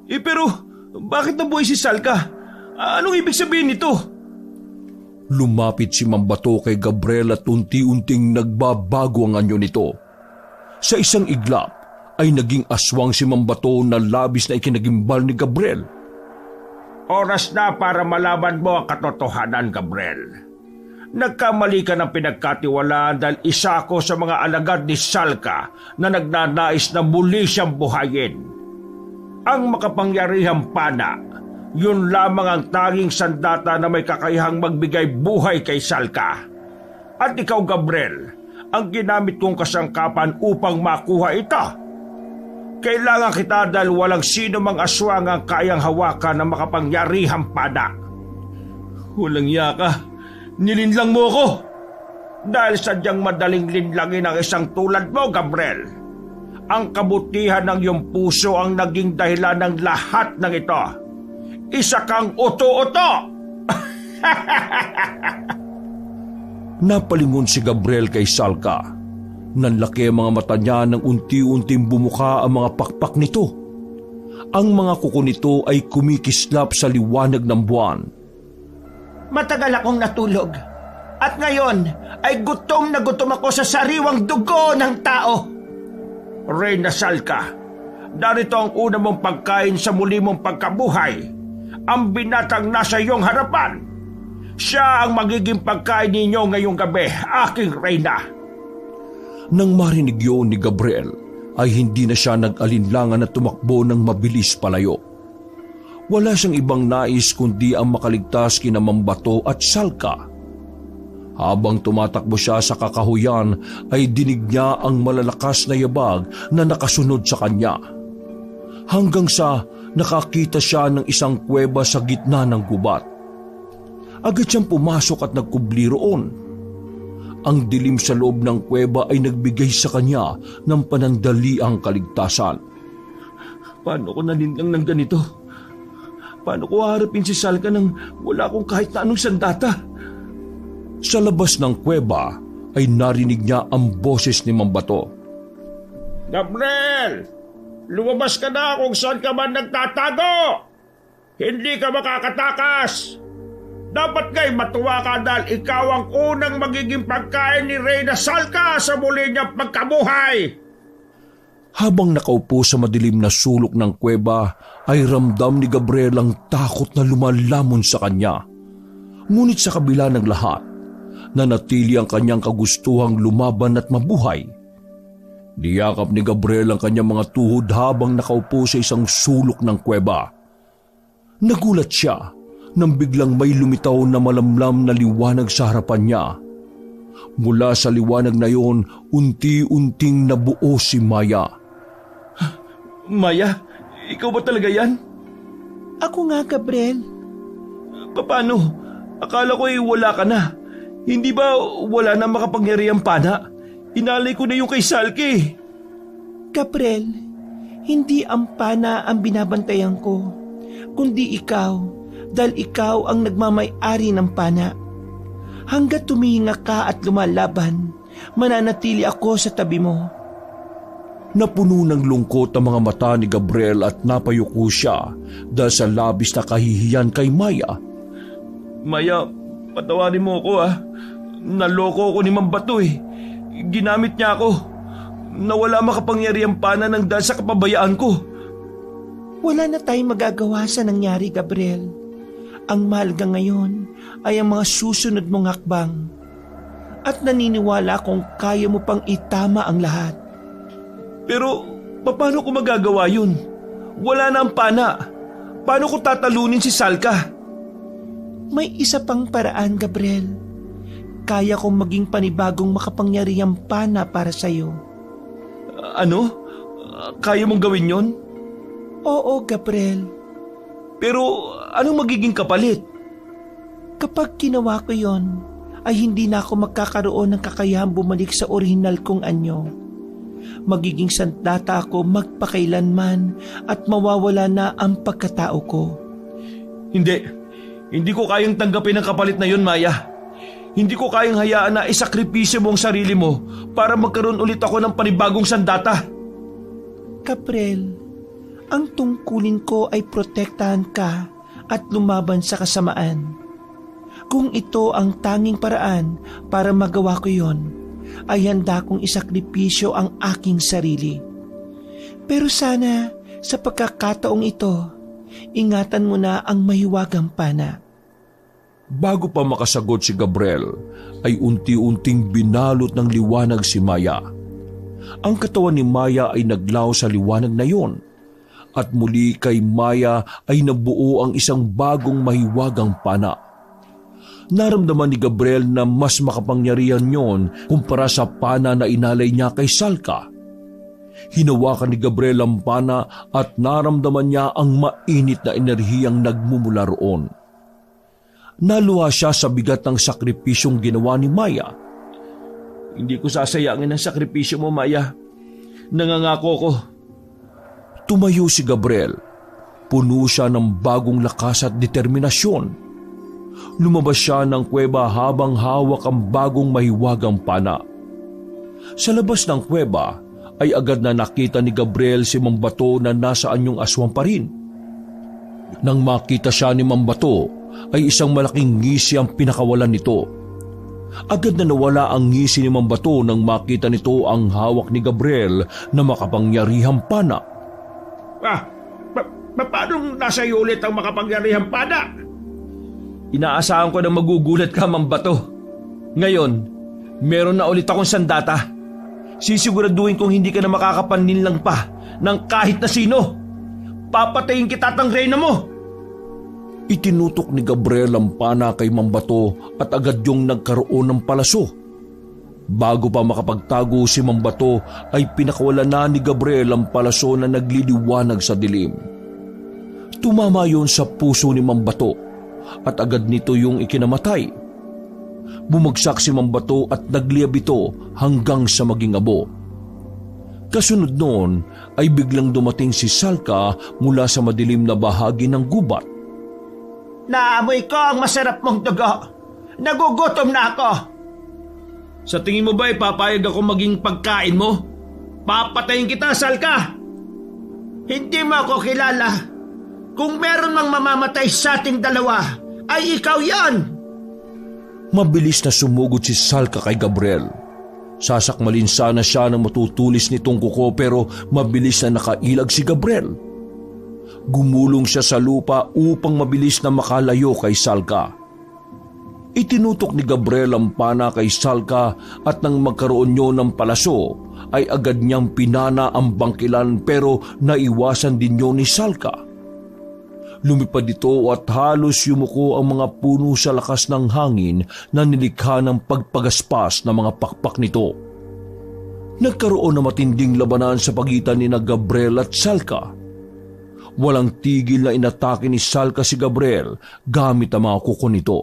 Pero bakit nabuhay si Salka? Anong ibig sabihin nito? Lumapit si Mambato kay Gabriel at unti-unting nagbabago ang anyo nito. Sa isang iglap ay naging aswang si Mambato na labis na ikinagimbal ni Gabriel. Oras na para malaman mo ang katotohanan, Gabriel. Nagkamali ka ng pinagkatiwalaan dahil isa ako sa mga alagad ni Salka na nagnanais na muli siyang buhayin. Ang makapangyarihang pana, yun lamang ang tanging sandata na may kakayahang magbigay buhay kay Salka. At ikaw, Gabriel, ang ginamit kong kasangkapan upang makuha ito. Kailangan kita dahil walang sino mang aswang ang kayang hawakan ng makapangyarihang pana. Walang yaka. Nilinlang mo ako. Dahil sadyang madaling linlangin ang isang tulad mo, Gabriel. Ang kabutihan ng iyong puso ang naging dahilan ng lahat ng ito. Isa kang uto-uto! Napalingon si Gabriel kay Salka. Nanlaki ang mga mata niya nang unti-unting bumuka ang mga pakpak nito. Ang mga kuko nito ay kumikislap sa liwanag ng buwan. Matagal akong natulog. At ngayon ay gutom na gutom ako sa sariwang dugo ng tao. Reyna Salka, narito ang una mong pagkain sa muli mong pagkabuhay. Ang binatang nasa iyong harapan. Siya ang magiging pagkain ninyo ngayong gabi, aking Reyna. Nang marinig yun ni Gabriel, ay hindi na siya nag-alinlangan at tumakbo ng mabilis palayo. Wala siyang ibang nais kundi ang makaligtas kina Mambato at Salka. Habang tumatakbo siya sa kakahuyan ay dinig niya ang malalakas na yabag na nakasunod sa kanya. Hanggang sa nakakita siya ng isang kuweba sa gitna ng gubat. Agad siyang pumasok at nagkubli roon. Ang dilim sa loob ng kuweba ay nagbigay sa kanya ng panandaliang kaligtasan. Paano ko nalinlang ng ganito? Paano ko haharapin si Salka nang wala akong kahit na anong sandata? Sa labas ng kuweba ay narinig niya ang boses ni Mambato. Gabriel! Lumabas ka na kung saan ka man nagtatago! Hindi ka makakatakas! Dapat nga'y matuwa ka dahil ikaw ang unang magiging pagkain ni Reyna Salka sa muli niyang pagkabuhay! Habang nakaupo sa madilim na sulok ng kuweba, ay ramdam ni Gabriel ang takot na lumalamon sa kanya. Ngunit sa kabila ng lahat, nanatili ang kanyang kagustuhang lumaban at mabuhay. Niyakap ni Gabriel ang kanyang mga tuhod habang nakaupo sa isang sulok ng kuweba. Nagulat siya nang biglang may lumitaw na malamlam na liwanag sa harapan niya. Mula sa liwanag na yon, unti-unting nabuo si Maya. Maya, ikaw ba talaga yan? Ako nga, Gabriel. Paano? Akala ko wala ka na. Hindi ba wala na makapangyarihang pana? Inalay ko na yung kay Salke. Gabriel, hindi ang pana ang binabantayan ko, kundi ikaw, dahil ikaw ang nagmamay-ari ng pana. Hanggat tumihinga ka at lumalaban, mananatili ako sa tabi mo. Napuno ng lungkot ang mga mata ni Gabriel at napayuko siya dahil sa labis na kahihiyan kay Maya. Maya, patawarin mo ako Naloko ako ni Mambato Ginamit niya ako. Nawala makapangyarihang pana ng dahil sa kapabayaan ko. Wala na tayong magagawa sa nangyari, Gabriel. Ang mahalaga ngayon ay ang mga susunod mong hakbang. At naniniwala kung kaya mo pang itama ang lahat. Pero paano ko magagawa yun? Wala na ang pana. Paano ko tatalunin si Salka? May isa pang paraan, Gabriel. Kaya kong maging panibagong makapangyarihang pana para sa'yo. Ano? Kaya mong gawin yon? Oo, Gabriel. Pero anong magiging kapalit? Kapag ginawa ko yon, ay hindi na ako magkakaroon ng kakayahang bumalik sa orihinal kong anyo. Magiging sandata ako magpakailanman at mawawala na ang pagkatao ko. Hindi ko kayang tanggapin ang kapalit na yon, Maya. Hindi ko kayang hayaan na isakripisyo mo ang sarili mo para magkaroon ulit ako ng panibagong sandata. Gabriel, ang tungkulin ko ay protektahan ka at lumaban sa kasamaan. Kung ito ang tanging paraan para magawa ko yon, ay handa kong isakripisyo ang aking sarili. Pero sana sa pagkakataong ito, ingatan mo na ang mahiwagang pana. Bago pa makasagot si Gabriel, ay unti-unting binalot ng liwanag si Maya. Ang katawan ni Maya ay naglaw sa liwanag na yon, at muli kay Maya ay nabuo ang isang bagong mahiwagang pana. Naramdaman ni Gabriel na mas makapangyarihan yon kumpara sa pana na inalay niya kay Salka. Hinawakan ni Gabriel ang pana at naramdaman niya ang mainit na enerhiyang nagmumula roon. Naluha siya sa bigat ng sakripisyong ginawa ni Maya. Hindi ko sasayangin ang sakripisyo mo, Maya. Nangangako ko. Tumayo si Gabriel. Puno siya ng bagong lakas at determinasyon. Lumabas siya ng kuweba habang hawak ang bagong mahiwagang pana. Sa labas ng kuweba ay agad na nakita ni Gabriel si Mambato na nasa anyong aswang pa rin. Nang makita siya ni Mambato, ay isang malaking ngisi ang pinakawalan nito. Agad na nawala ang ngisi ni Mambato nang makita nito ang hawak ni Gabriel na makapangyarihang pana. Paano nasa iyo ulit ang makapangyarihang pana? Inaasahan ko na magugulat ka, Mambato. Ngayon, meron na ulit akong sandata. Sisiguraduhin kong hindi ka na makakapanlinlang pa ng kahit na sino. Papatayin kita at ang reyna mo. Itinutok ni Gabriel ang pana kay Mambato at agad yung nagkaroon ng palaso. Bago pa makapagtago si Mambato ay pinakawalan na ni Gabriel ang palaso na nagliliwanag sa dilim. Tumama yon sa puso ni Mambato at agad nito yung ikinamatay. Bumagsak si Mambato at nagliyab ito hanggang sa maging abo. Kasunod noon ay biglang dumating si Salka mula sa madilim na bahagi ng gubat. Naamoy ko ang masarap mong dugo. Nagugutom na ako. Sa tingin mo ba ipapayag ako maging pagkain mo? Papatayin kita, Salka! Hindi mo ako kilala. Kung meron mang mamamatay sa ating dalawa, ay ikaw yan! Mabilis na sumugod si Salka kay Gabriel. Sasakmalin sana siya ng matutulis nitong kuko pero mabilis na nakailag si Gabriel. Gumulong siya sa lupa upang mabilis na makalayo kay Salka. Itinutok ni Gabriel ang pana kay Salka at nang magkaroon niyo ng palaso ay agad niyang pinana ang bangkilan pero naiwasan din niyo ni Salka. Lumipad ito at halos yumuko ang mga puno sa lakas ng hangin na nilikha ng pagpagaspas ng mga pakpak nito. Nagkaroon na matinding labanan sa pagitan ni Gabriel at Salka. Walang tigil na inatake ni Salka si Gabriel gamit ang mga kuko nito.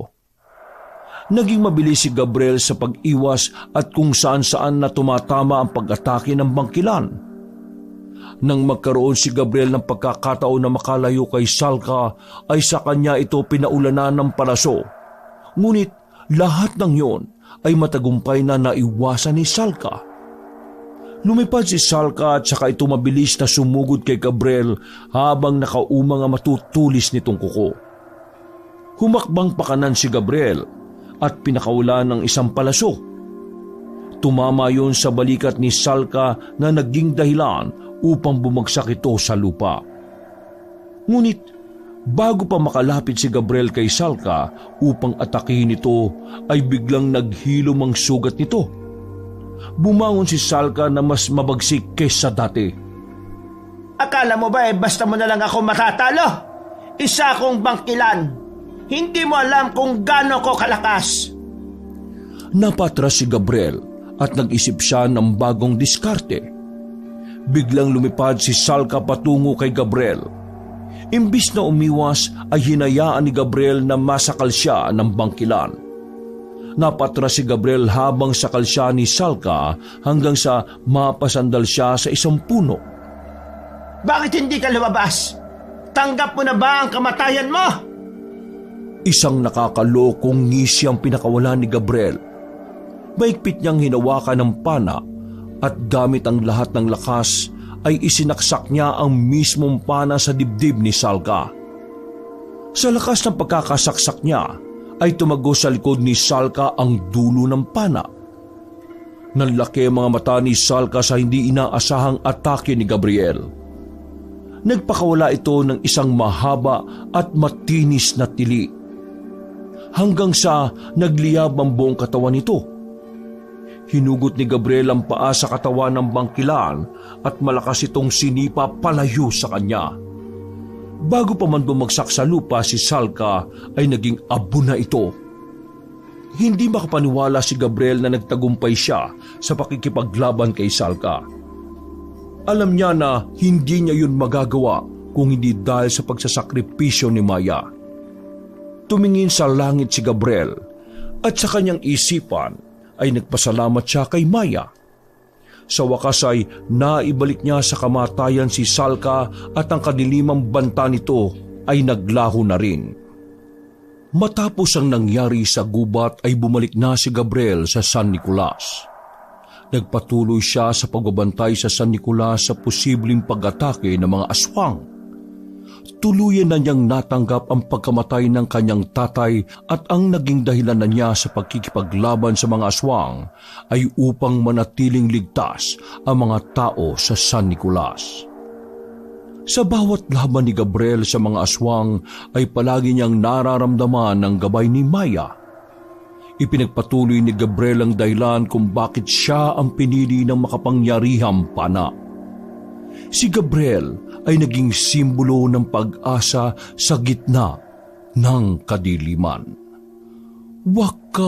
Naging mabilis si Gabriel sa pag-iwas at kung saan-saan na tumatama ang pag-atake ng bangkilan. Nang magkaroon si Gabriel ng pagkakataon na makalayo kay Salka ay sa kanya ito pinaulanan ng palaso. Ngunit lahat ng yon ay matagumpay na naiwasan ni Salka. Lumipad si Salka at saka ito mabilis na sumugod kay Gabriel habang nakaumang ang matutulis nitong kuko. Humakbang pakanan si Gabriel at pinakawalan ng isang palaso. Tumama yon sa balikat ni Salka na naging dahilan upang bumagsak ito sa lupa. Ngunit Bago pa makalapit si Gabriel kay Salka upang atakihin ito, ay biglang naghilom ang sugat nito. Bumangon si Salka na mas mabagsik kesa dati. Akala mo ba basta mo na lang ako matatalo? Isa akong bangkilan. Hindi mo alam kung gaano ko kalakas. Napatras si Gabriel at nag-isip siya ng bagong diskarte. Biglang lumipad si Salka patungo kay Gabriel. Imbis na umiwas ay hinayaan ni Gabriel na masakal siya ng bangkilan. Napatras si Gabriel habang sakal siya ni Salka hanggang sa mapasandal siya sa isang puno. Bakit hindi ka lumabas? Tanggap mo na ba ang kamatayan mo? Isang nakakalokong ngisi ang pinakawalan ni Gabriel. Maigpit niyang hinawakan ng pana at gamit ang lahat ng lakas ay isinaksak niya ang mismong pana sa dibdib ni Salka. Sa lakas ng pagkakasaksak niya ay tumagos sa likod ni Salka ang dulo ng pana. Nanlaki ang mga mata ni Salka sa hindi inaasahang atake ni Gabriel. Nagpakawala ito ng isang mahaba at matinis na tili. Hanggang sa nagliyab ang buong katawan nito. Hinugot ni Gabriel ang paa sa katawan ng bangkilan at malakas itong sinipa palayo sa kanya. Bago pa man bumagsak sa lupa si Salka ay naging abo na ito. Hindi makapaniwala si Gabriel na nagtagumpay siya sa pakikipaglaban kay Salka. Alam niya na hindi niya yun magagawa kung hindi dahil sa pagsasakripisyo ni Maya. Tumingin sa langit si Gabriel at sa kanyang isipan ay nagpasalamat siya kay Maya. Sa wakas ay naibalik niya sa kamatayan si Salka at ang kadilimang banta nito ay naglaho na rin. Matapos ang nangyari sa gubat ay bumalik na si Gabriel sa San Nicolas. Nagpatuloy siya sa pagbabantay sa San Nicolas sa posibleng pag-atake ng mga aswang. Tuluyan na niyang natanggap ang pagkamatay ng kanyang tatay at ang naging dahilan na niya sa pagkikipaglaban sa mga aswang ay upang manatiling ligtas ang mga tao sa San Nicolas. Sa bawat laban ni Gabriel sa mga aswang ay palagi niyang nararamdaman ang gabay ni Maya. Ipinagpatuloy ni Gabriel ang dahilan kung bakit siya ang pinili ng makapangyarihang pana. Si Gabriel ay naging simbolo ng pag-asa sa gitna ng kadiliman. Wakas!